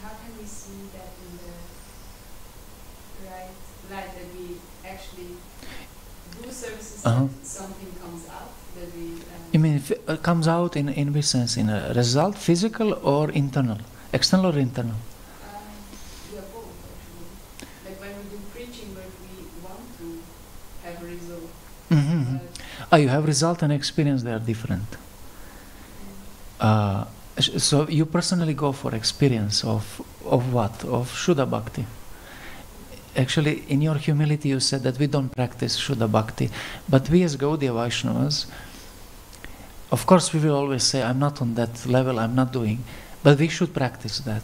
how can we see that in the right light, that we actually do services that something comes out, that we... You mean if it comes out in which sense? In a result, physical or internal? External or internal? Yeah, both actually. Like when we do preaching, where we want to have a result. You have result and experience, they are different. So you personally go for experience of what? Of Shuddha Bhakti. Actually, in your humility you said that we don't practice Shuddha Bhakti, but we as Gaudiya Vaishnavas, of course we will always say, I'm not on that level, I'm not doing, but we should practice that.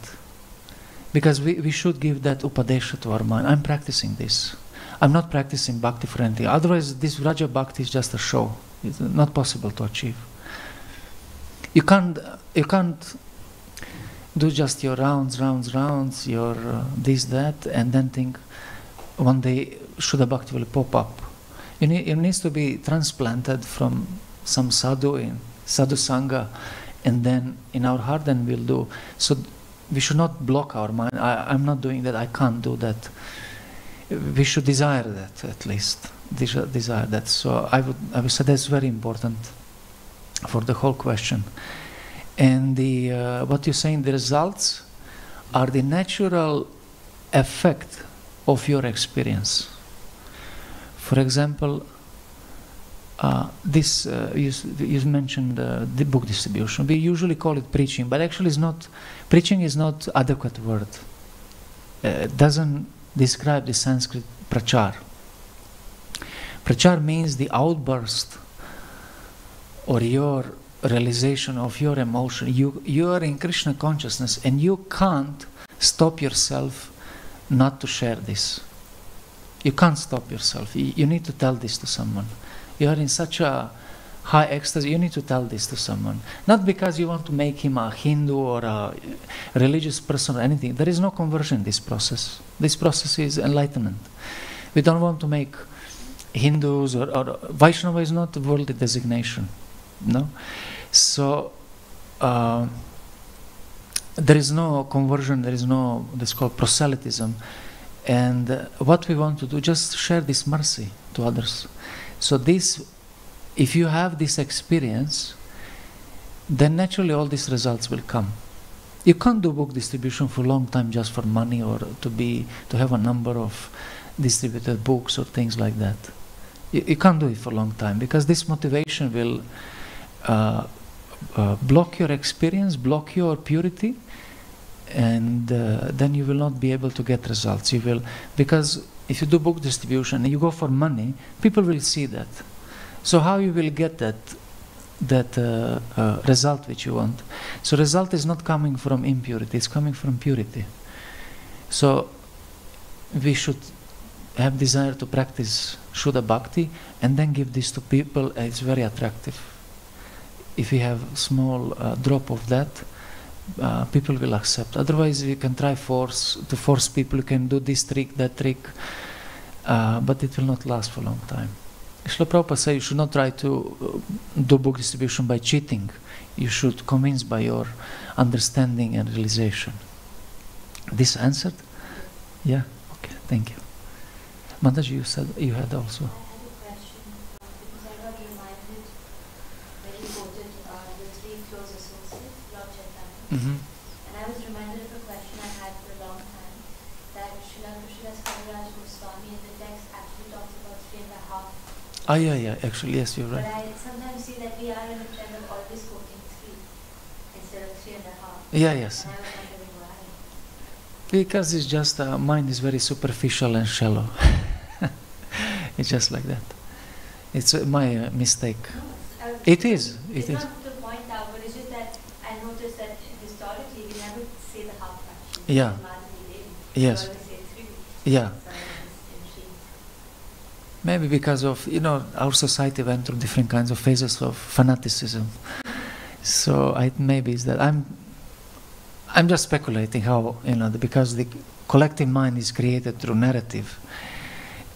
Because we should give that upadesha to our mind. I'm practicing this. I'm not practicing Bhakti for anything. Otherwise this Vraja Bhakti is just a show. It's not possible to achieve. You can't do just your rounds, your this, that, and then think one day Shuddha Bhakti will pop up. It needs to be transplanted from some sadhu in sadhu sangha, and then in our heart, then we'll do. So we should not block our mind. I'm not doing that, I can't do that. We should desire that, at least. Desire that. So I would say that's very important for the whole question. And what you're saying, the results are the natural effect of your experience. For example, you mentioned the book distribution. We usually call it preaching, but actually it's not. Preaching is not adequate word. It doesn't describe the Sanskrit prachar. Prachar means the outburst or your realization of your emotion. You are in Krishna consciousness and you can't stop yourself not to share this. You can't stop yourself. You need to tell this to someone. You are in such a high ecstasy, you need to tell this to someone. Not because you want to make him a Hindu or a religious person or anything. There is no conversion in this process. This process is enlightenment. We don't want to make Hindus or Vaishnava is not a worldly designation. No? So there is no conversion, there is no, this is called proselytism. And what we want to do, just share this mercy to others. So this, if you have this experience, then naturally all these results will come. You can't do book distribution for a long time just for money or to have a number of distributed books or things like that. You can't do it for a long time because this motivation will block your experience, block your purity, and then you will not be able to get results. You will, because if you do book distribution and you go for money, people will see that. So how you will get that result which you want? So result is not coming from impurity, it's coming from purity. So we should have desire to practice Shuddha Bhakti and then give this to people. It's very attractive. If we have small drop of that, people will accept. Otherwise you can try to force people, you can do this trick, that trick, but it will not last for a long time. Srila Prabhupada says you should not try to do book distribution by cheating. You should convince by your understanding and realization. This answered? Yeah? Okay, thank you. Mataji, you said you had also. I had a question because I got reminded when you quoted the three close associates, Lord Chaitanya. And I was reminded of a question I had for a long time, that Srila Krishnadas Kaviraj Goswami in the text actually talks about 3.5. Ah, yeah, actually, yes, you're right. But I sometimes see that we are in a trend of always quoting 3 instead of 3.5. Yeah, yes. And I was wondering why. Because it's just, mind is very superficial and shallow. It's just like that. It's my mistake. No, It is. It's not to point out, but it's just that I noticed that historically we never say the half fraction. Yeah. Yes. We always say 3. Yeah. So it's intrigued. Maybe because of, our society went through different kinds of phases of fanaticism. So maybe it's that I'm just speculating how, because the collective mind is created through narrative,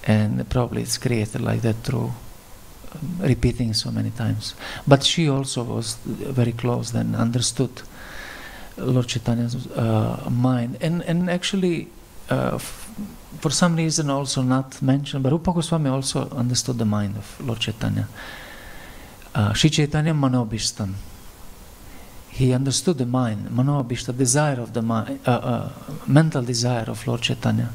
and probably it's created like that through repeating so many times. But she also was very close and understood Lord Chaitanya's mind, and actually for some reason also not mentioned, but Rupa Goswami also understood the mind of Lord Chaitanya. Shri Chaitanya Manobhishtam. He understood the mind, Manobhishta, desire of the mind, mental desire of Lord Chaitanya.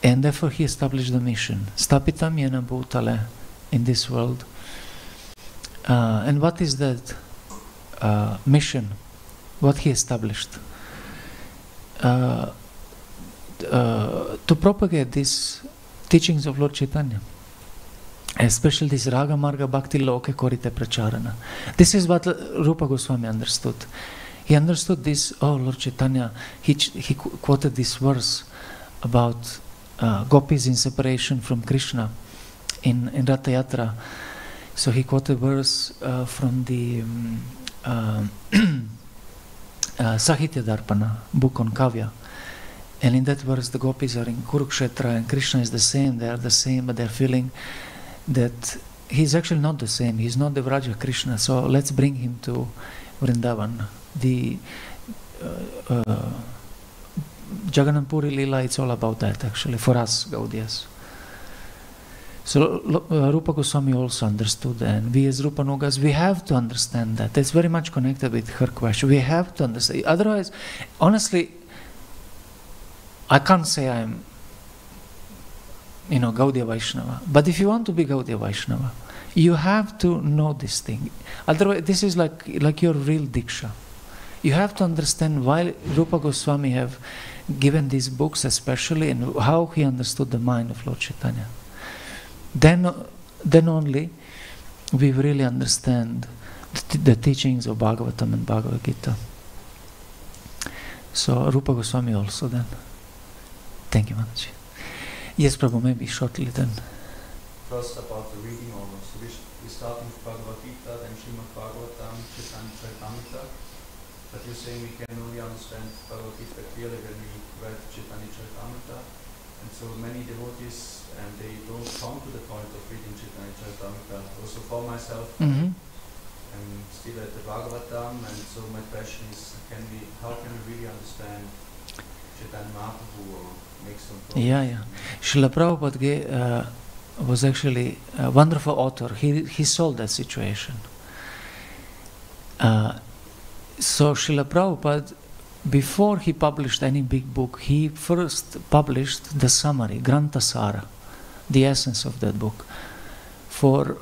And therefore he established the mission. Stapitam yena bhutale, in this world. And what is that mission? What he established? To propagate these teachings of Lord Chaitanya. Especially this Raga Marga Bhakti Loke Korite Pracharana. This is what Rupa Goswami understood. He understood this, Lord Chaitanya, he quoted this verse about gopis in separation from Krishna in Ratha Yatra. So he quoted a verse from the Sahitya Darpana, book on Kavya. And in that verse the gopis are in Kurukshetra and Krishna is the same, they are the same, but they are feeling that he's actually not the same, he's not the Vraja Krishna, so let's bring him to Vrindavan. The Jagannath Puri Lila, it's all about that actually, for us Gaudiyas. So Rupa Goswami also understood, and we as Rupa Nugas, we have to understand that. It's very much connected with her question. We have to understand. Otherwise, honestly, I can't say I'm Gaudiya Vaishnava. But if you want to be Gaudiya Vaishnava, you have to know this thing. Otherwise, this is like your real Diksha. You have to understand why Rupa Goswami have given these books especially, and how he understood the mind of Lord Chaitanya. Then only we really understand the teachings of Bhagavatam and Bhagavad Gita. So Rupa Goswami also then. Thank you, Mataji. Yes, Prabhu, maybe shortly then. First about the reading order. So we start with Bhagavad Gita, then Srimad Bhagavatam, Chaitanya Charitamrita. But you're saying we can only understand Bhagavad Gita clearly when we read Chaitanya Charitamrita. And so many devotees, and they don't come to the point of reading Chaitanya Charitamrita. Also for myself, I'm still at the Bhagavatam, and so my question is, how can we really understand Chaitanya Mahaprabhu or make some progress? Yeah. Srila Prabhupada was actually a wonderful author. He solved that situation. So Srila Prabhupada, before he published any big book, he first published the summary, Grantha Sara, the essence of that book. For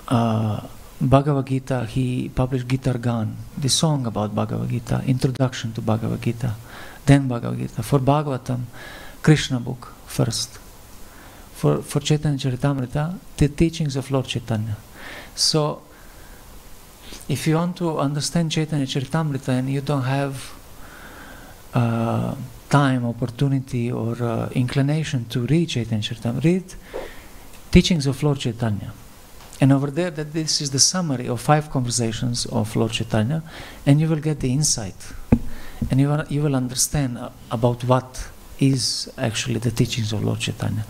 Bhagavad Gita, he published Gita Gan, the song about Bhagavad Gita, introduction to Bhagavad Gita, then Bhagavad Gita. For Bhagavatam, Krishna book first. For Chaitanya Charitamrita, the teachings of Lord Chaitanya. So, if you want to understand Chaitanya Charitamrita and you don't have time, opportunity, or inclination to read Chaitanya Charitamrita, read teachings of Lord Chaitanya. And over there, this is the summary of 5 conversations of Lord Chaitanya, and you will get the insight. And you will understand about what is actually the teachings of Lord Chaitanya.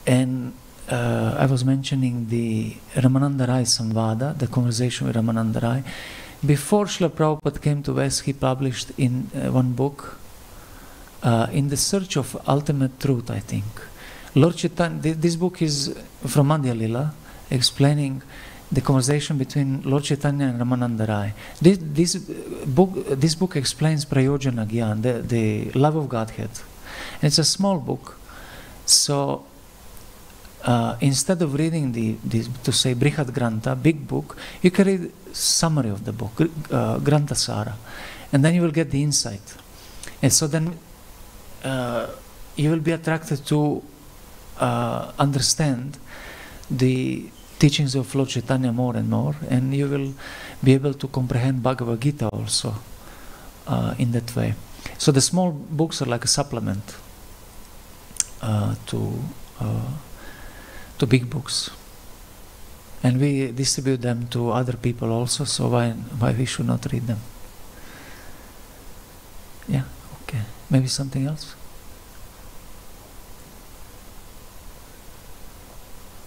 And I was mentioning the Ramananda Rai Samvada, the conversation with Ramananda Rai. Before Srila Prabhupada came to West, he published in one book, In the Search of Ultimate Truth, I think. Lord Chaitanya, this book is from Madhya Lila, explaining the conversation between Lord Chaitanya and Ramananda Rai. This book explains Prayojana Gyan, the love of Godhead. And it's a small book, so instead of reading to say Brihad Grantha, big book, you can read summary of the book, Grantha Sara, and then you will get the insight. And so then you will be attracted to understand the teachings of Lord Chaitanya more and more, and you will be able to comprehend Bhagavad Gita also in that way. So the small books are like a supplement to big books, and we distribute them to other people also. So why we should not read them? Yeah, okay. Maybe something else.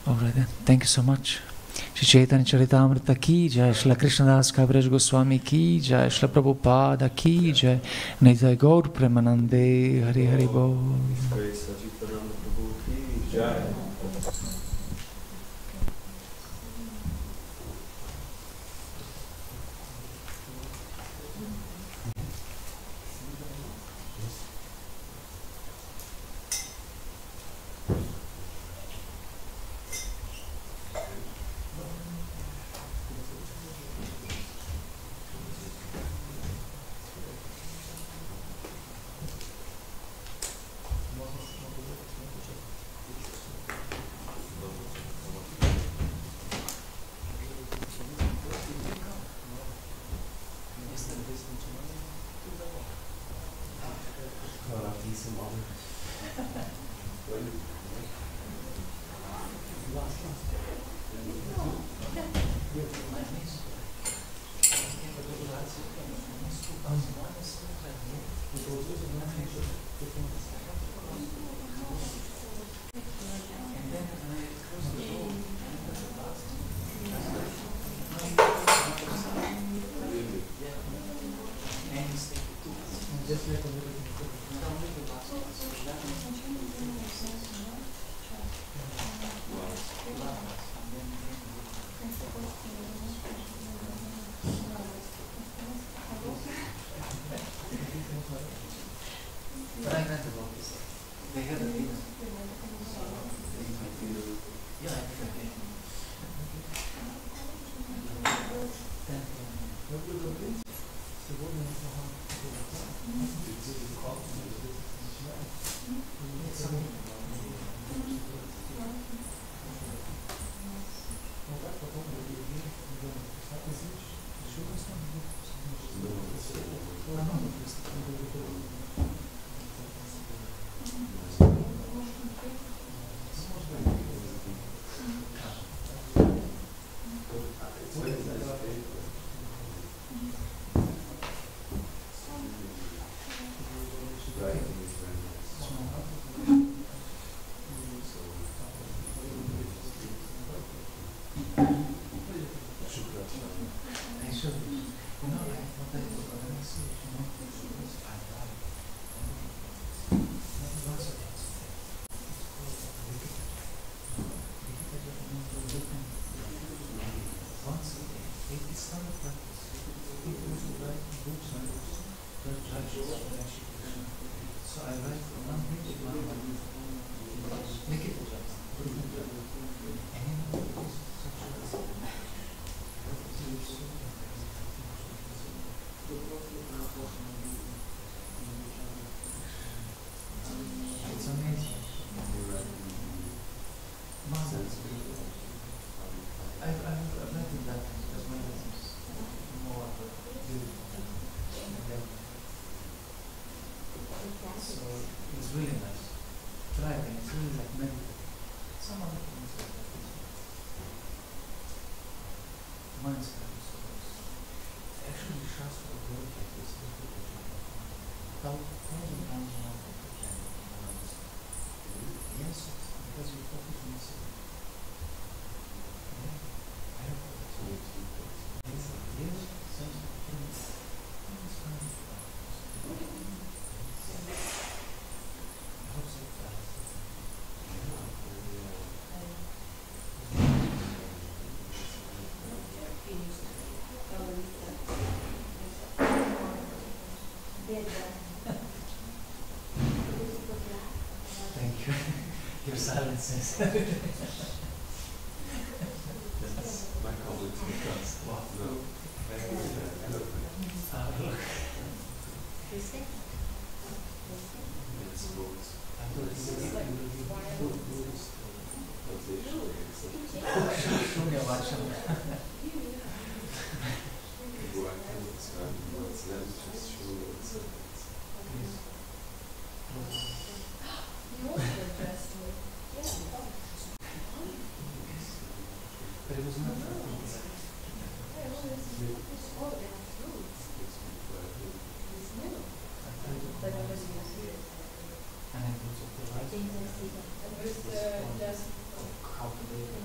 All right then. Thank you so much. Shri Chaitanya Charitamrita ki jai, Shri Krishnadas Kaviraj Goswami ki jai, Shri Prabhupada ki jai, Nitai Gaur Premanande, Hari Hari Bol. Ajitananda ki jai. Yes, because you focus on yourself. the silences. My colleagues because no. Look. Yes, roads. Shunya Vacham. Wo I cannot describe what's left, just show it's You also addressed me. Yeah. But it was not. But I was here. And it was of the right. It was just How to do it.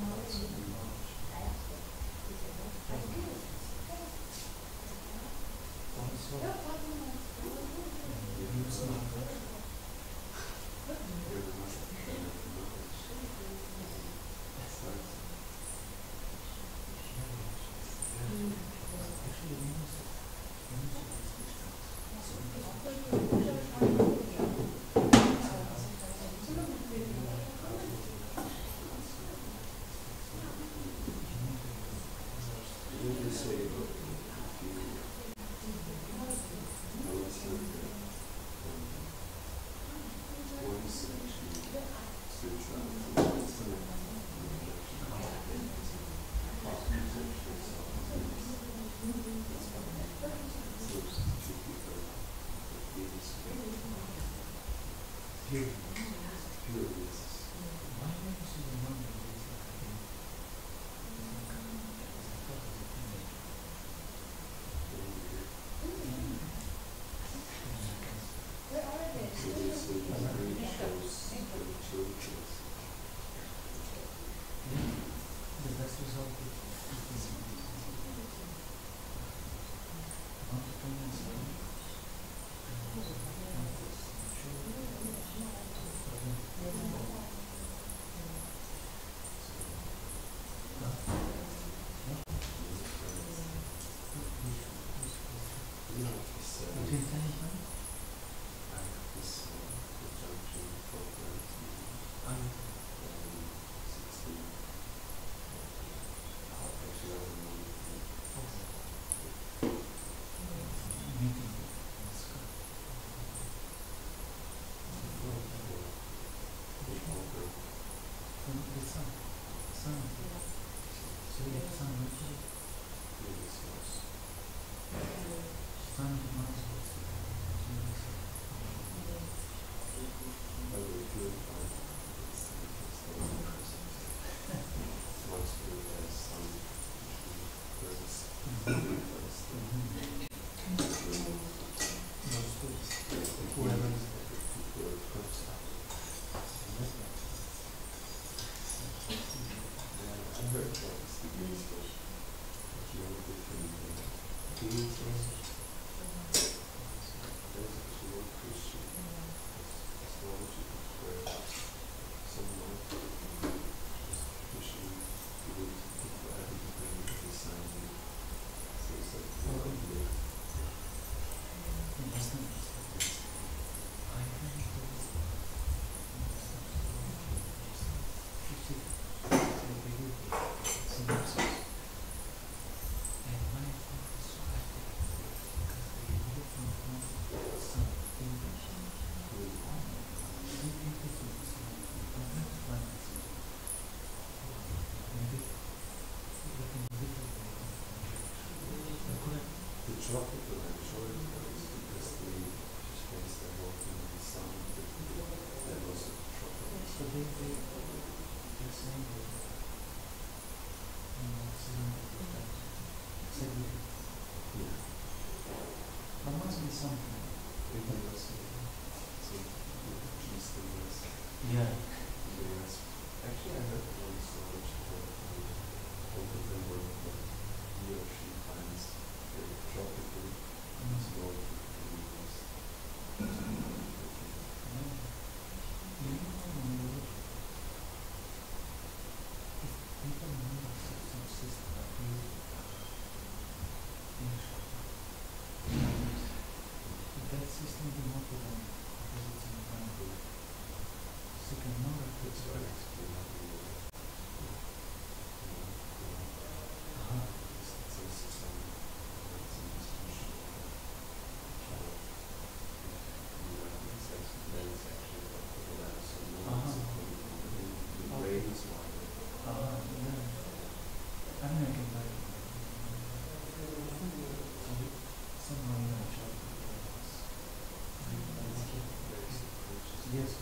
Yes.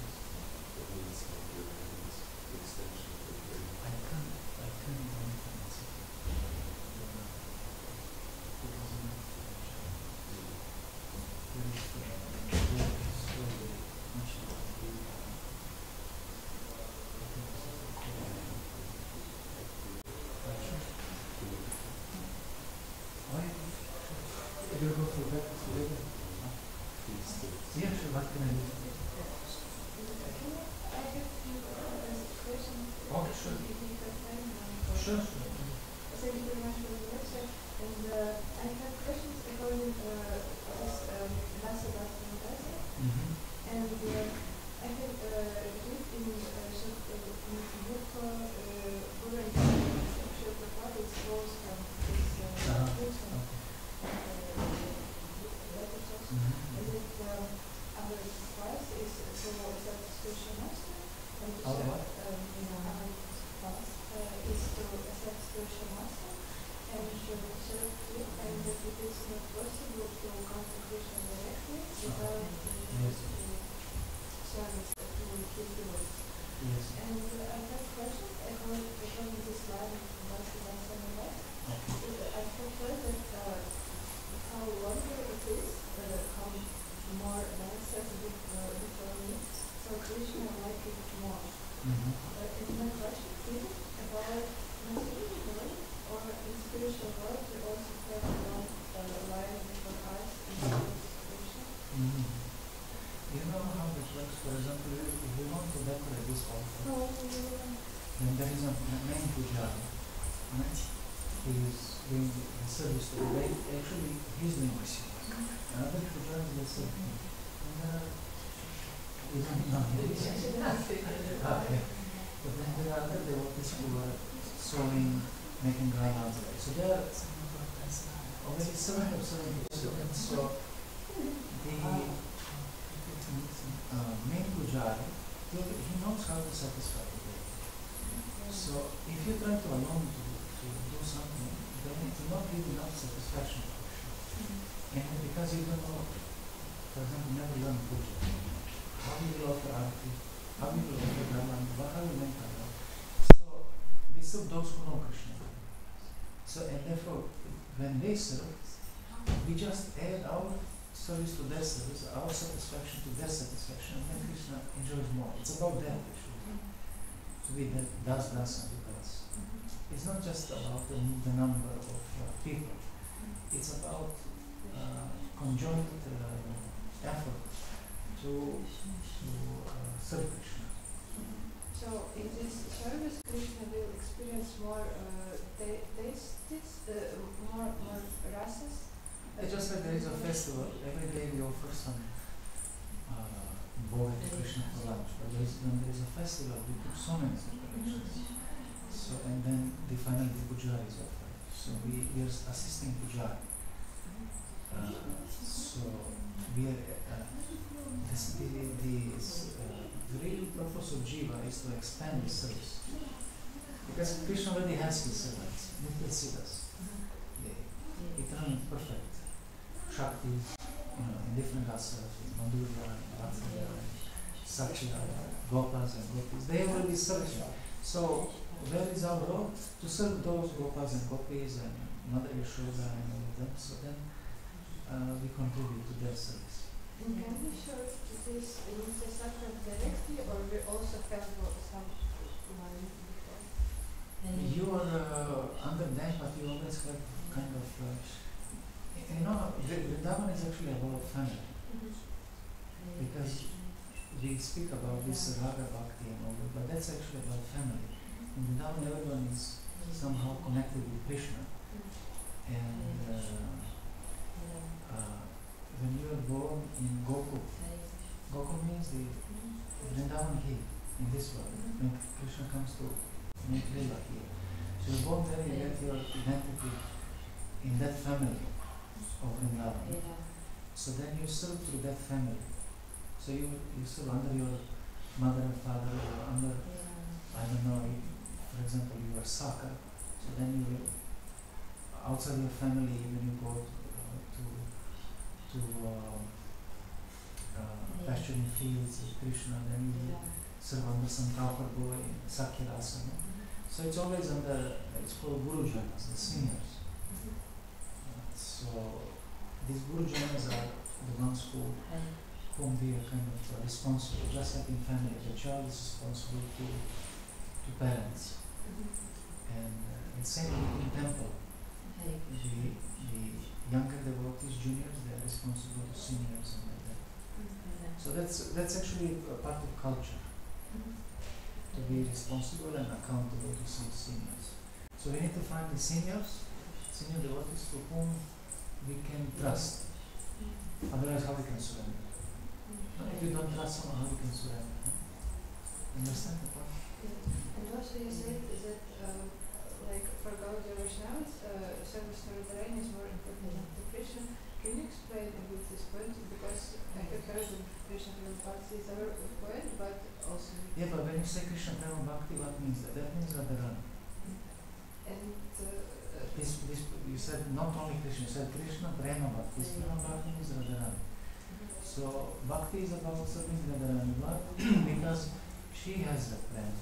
That means like your hands, the extension of your brain. I can you go through that together? Yeah, sure. What can I do? I have a few questions. Oh, sure. Sure. Thank you very much for the lecture. And I have questions regarding this Ajitananda Dasa. And I have read in book Guru and Scripture Prabhupada is close from this lecture. And it our class is so that spiritual master and Our what? our class is to accept spiritual master and should serve him, and that it is not possible to come to Krishna directly without service to his devotees. Yes. And I have questions according this line from Ajitananda Dasa. I have heard that how longer it is, how more nicer before me, so Krishna like it more. And my question is about material world or in spiritual world, we also have one line before us in Krishna. You know how it works? For example, if we want to decorate this altar, then there is a main pujari, right? He is doing the service to the day. Actually, he's doing the service. Another pujari is the service. And there are, you don't know this. Okay. But then there are other devotees who are sewing, making garlands. So there are already 7 or 70 students. So the main pujari, he knows how to satisfy the devotee. So if you try to allow him to do something, then it will not give enough satisfaction to Krishna. And because you don't know, for example, never learn puja, how you will offer arati, how you will offer garland, how you make garland. So we serve those who know Krishna. So and therefore, when they serve, we just add our service to their service, our satisfaction to their satisfaction, and then Krishna enjoys more. It's about that actually. To be that dasa because it's not just about the number of people. It's about conjoined effort to serve Krishna. So in this service, Krishna will experience more more rasas. It's just like there is a festival. Every day we offer some boy to Krishna for lunch. But when there is a festival, we put so many preparations. So and then finally the pujari is offered. So we are assisting pujari. So we are the real purpose of jiva is to expand the service. Because Krishna already has his servants, little siddhas, the eternal perfect Shakti, in different rasas, in Madhurya, Vatsalya, Sakya, Gopas and Gopis, they already serve him. So where is our role? To serve those Gopas and Gopis and Mother Yashoda and all of them. So then we contribute to their service. Can we show this in the sacrament directly, or we also have some line before? You are under them, but you always have kind of, Vrindavan is actually about family. Because we speak about this Raga Bhakti and all that, but that's actually about family. In Vrindavan, everyone is somehow connected with Krishna. And when you are born in Gokul, Gokul means the Vrindavan here, in this world, when Krishna comes to make Lila here. So you're born there, you get your identity in that family of Vrindavan. So then you serve through that family. So you serve under your mother and father, or under, I don't know, for example, you are Saka. So then you will, outside your family, when you go to pasture capturing fields with Krishna, then you serve under some proper boy in Sakyarasana. So it's always under, it's called Gurujanas, the seniors. So these Gurujanas are the ones whom we are kind of responsible, just like in family, the child is responsible to parents. And the same in temple. The younger devotees, juniors, they are responsible to seniors and like that. So that's actually a part of culture, to be responsible and accountable to some seniors. So we need to find the senior devotees to whom we can trust. Otherwise, how we can surrender? If you don't trust someone, how you can surrender? Understand the point? And also you said that like for Gaudiya Vaishnavas, service to Radharani is more important than to Krishna. Can you explain a bit this point? Because I have heard that Krishna Prema Bhakti is our point, but also... Yeah, but when you say Krishna Prema Bhakti, what means that? That means Radharani. And You said not only Krishna, you said Krishna Prema Bhakti. Prema Bhakti means Radharani. So Bhakti is about serving Radharani. Why? Because she has that plan.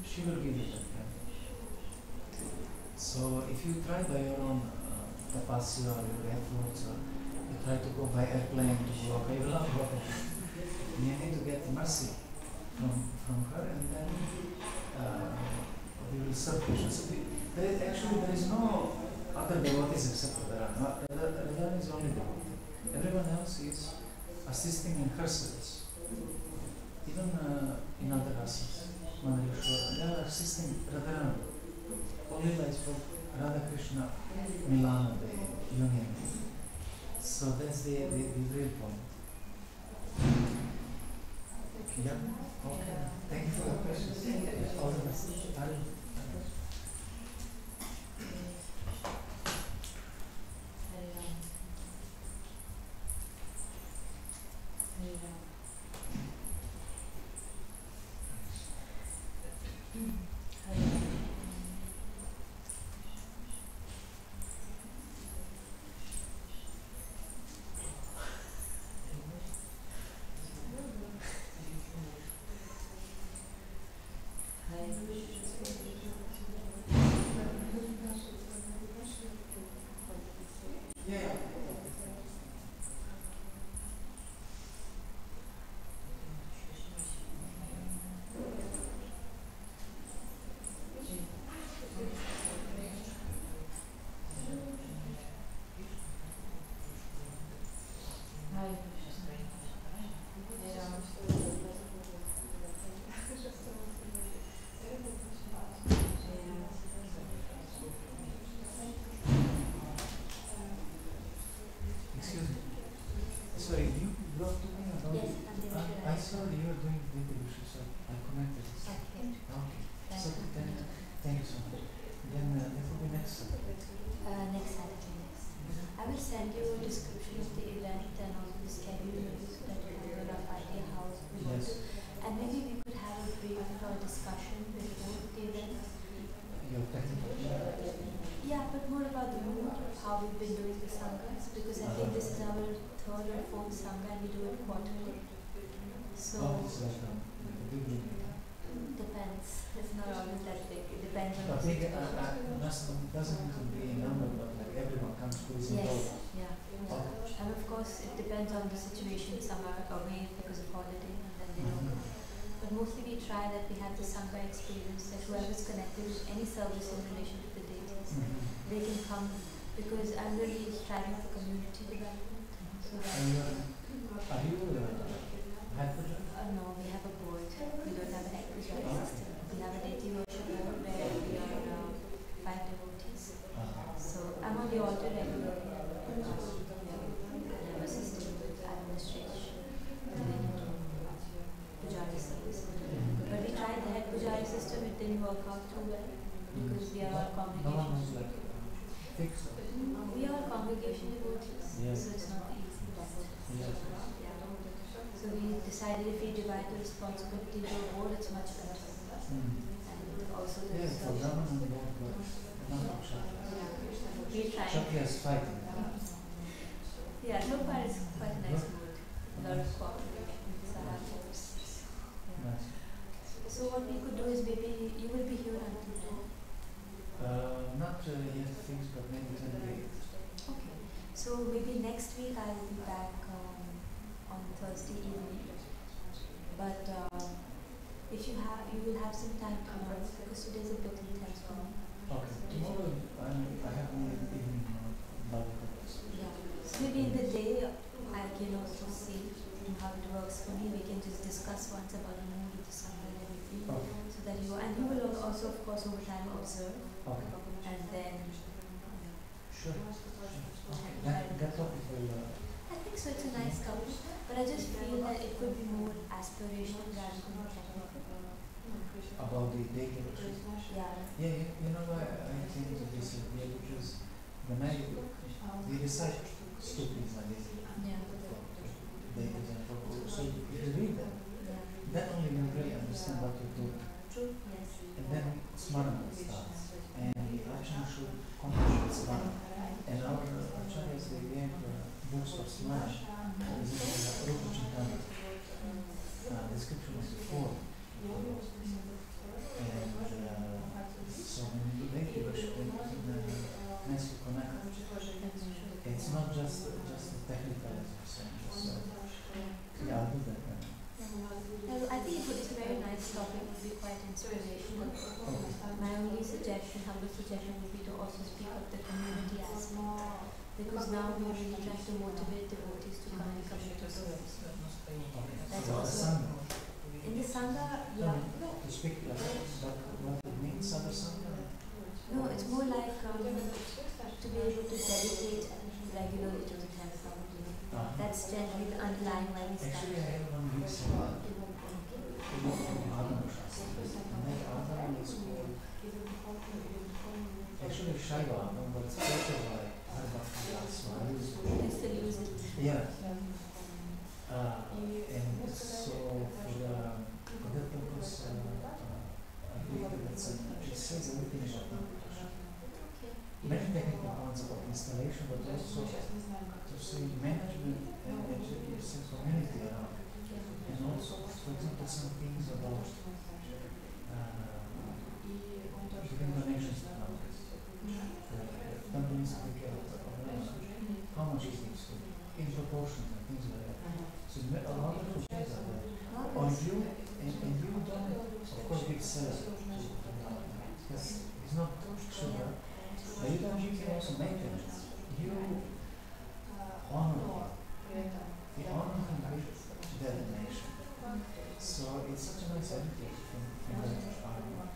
She will give you that plan. So if you try by your own tapasya or your efforts, or you try to go by airplane to work, you will not go. You need to get mercy from her, and then we will serve Krishna. So there is no other devotees except Radharani. Radharani is only devotee. Everyone else is assisting in her service. Even in other rases, they are assisting Radharani. Only is for Radha Krishna Milana, the union. So that's the real point. Yeah? Okay. Thank you for the questions. All the best. Excuse me. Sorry, you wrote to me about Yes, I saw that you were doing the interview, so I commented this. Okay. Okay. So thank you so much. Then that will be next Saturday. Next Saturday, yes. I will send you a description of the event and also the schedule so that you have a rough idea how we want to. And maybe we could have a brief discussion before the event. Your technical. Yeah, but more about the mood of how we've been doing the sanghas, because I think this is our third or fourth sangha and we do it quarterly. So It's like big room. depends. It's not always that big. It depends on But the big situation. doesn't need to be a number, but like everyone comes who is involved. Yes, yeah. And of course it depends on the situation. Some are away because of holiday and then they don't come. But mostly we try that we have the sangha experience, that whoever is connected with any service in relation to the deities, they can come, because I'm really striving for community development. So that Are you head puja? no, we have a board. We don't have a head puja system. We have a deity worship board where we are 5 devotees. So I'm on the altar regularly. We have a system with administration and pujari service. But we tried the head pujari system, it didn't work out too well because we are all No one congregation. is like fixed. We are congregation devotees, Yes. so it's not easy. Yes. So we decided if we divide the responsibility to a board, it's much better. And also the Yeah, for Brahman and both works. Not for Kshatriya. we're trying. Kshatriya is fighting. Yeah, so far it's quite a nice mood. lot of cooperation. So I have hopes. Yeah. Nice. So what we could do is maybe you will be here until then. Not yet fixed, but maybe 28. Okay. So maybe next week I will be back on Thursday evening. But if you will have some time tomorrow because today's a bit intense for me. Okay. Tomorrow I have only evening Bible class. Yeah. So maybe in the day I can also see how it works for me. We can just discuss once about the movie, the song and everything. Okay. So that and you will also of course over time observe. Okay. And then Sure. Okay. That topic will. I think so. It's a nice topic, but I just feel that it could be more aspirational rather than technical. About the data. Yeah. Yeah, you know why I came to this idea because when we recite stupid ideas, Yeah. data and purpose, so if you read them, Yeah. then only you really understand what you're doing. True. Yes. And then Smarana starts. And the action should accomplish Smarana. And our acharyas, they gave books for Smarana. This is a Rupa Chintana description of the form. And so when you make it, nicely connect. It's not just the technical, as you're saying. So, yeah, I'll do that then. I think it's a very nice topic. It would be quite inspirational. My only suggestion, humble suggestion, would be to also speak of the community aspect. Because now we're really trying to motivate devotees to come and commit to service. That's also in the Sangha, yeah. To speak like that, but what it means, Sadhu Sangha? No, it's more like to be able to dedicate regularly to the temple. That's generally the underlying why we start. Actually, I have one week Sangha. Actually, Shaiva Agam, but it's part of like You still use it. yeah. And so for that purpose, I believe that it says everything about meditation. Many technical points about installation, but also to say management and education community around. And also, for example, some things about giving donations to families. Families take care of how much it needs to, in proportion and things like that. So a lot of things are there. Or you, and you don't, of course, give sellers to because it's not sugar. But you don't give also maintenance. You honor him. You honor him with their donation. So it's such a nice attitude from that argument.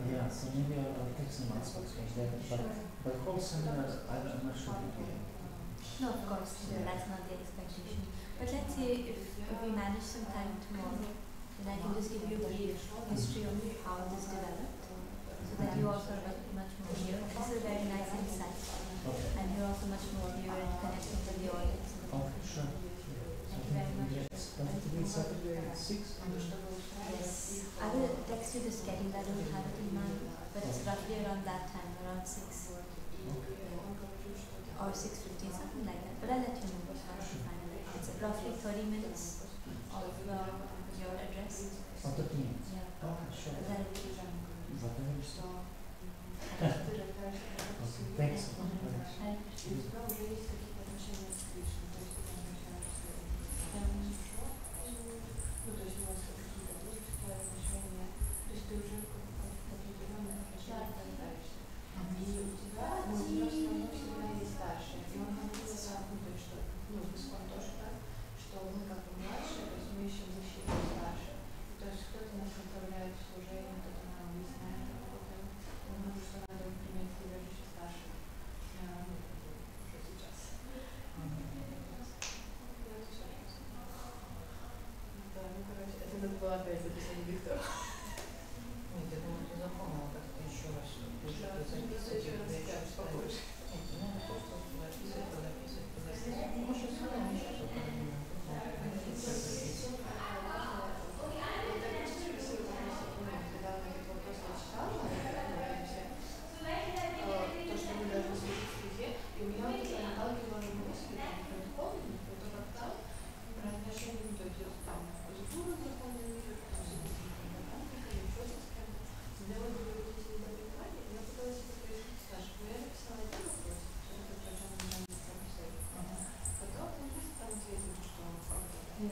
Yeah, so maybe I'll take some aspects from there, but the whole seminar, I'm not sure we can. No, of course, that's not the expectation. But let's say if we manage some time tomorrow, then I can just give you a brief history of how this developed, so that you also are much more here. This is a very nice insight, and you're also much more here and connecting with the audience. Okay, sure. Thank you very much. To be Saturday at 6? Yes, I will text you the schedule. I don't have it in mind, but it's roughly around that time, around 6 or 6:15, something like that. But I'll let you know once I finalize. It's roughly 30 minutes of your address. Oh, 30 minutes? Yeah. Okay, sure. That'll be Whatever you say. Okay, thanks. Что мы как бы младшие, то есть мы еще мужчины старше. То есть кто-то нас направляет в служение, кто-то нам объясняет, что надо принять прибежище старше. Уже сейчас. Да, ну короче, это надо было опять записать Виктору. Нет, я думаю, ты запомнила как-то еще раз, чтобы ты записывать, еще раз скажешь побольше. Нет, не надо просто записывать, подописывать. Может, сюда еще что-то. Когда он этот вопрос читал, то, что мы должны слушать в стихе, и у меня вот это Наталья говорила, господи, Yeah.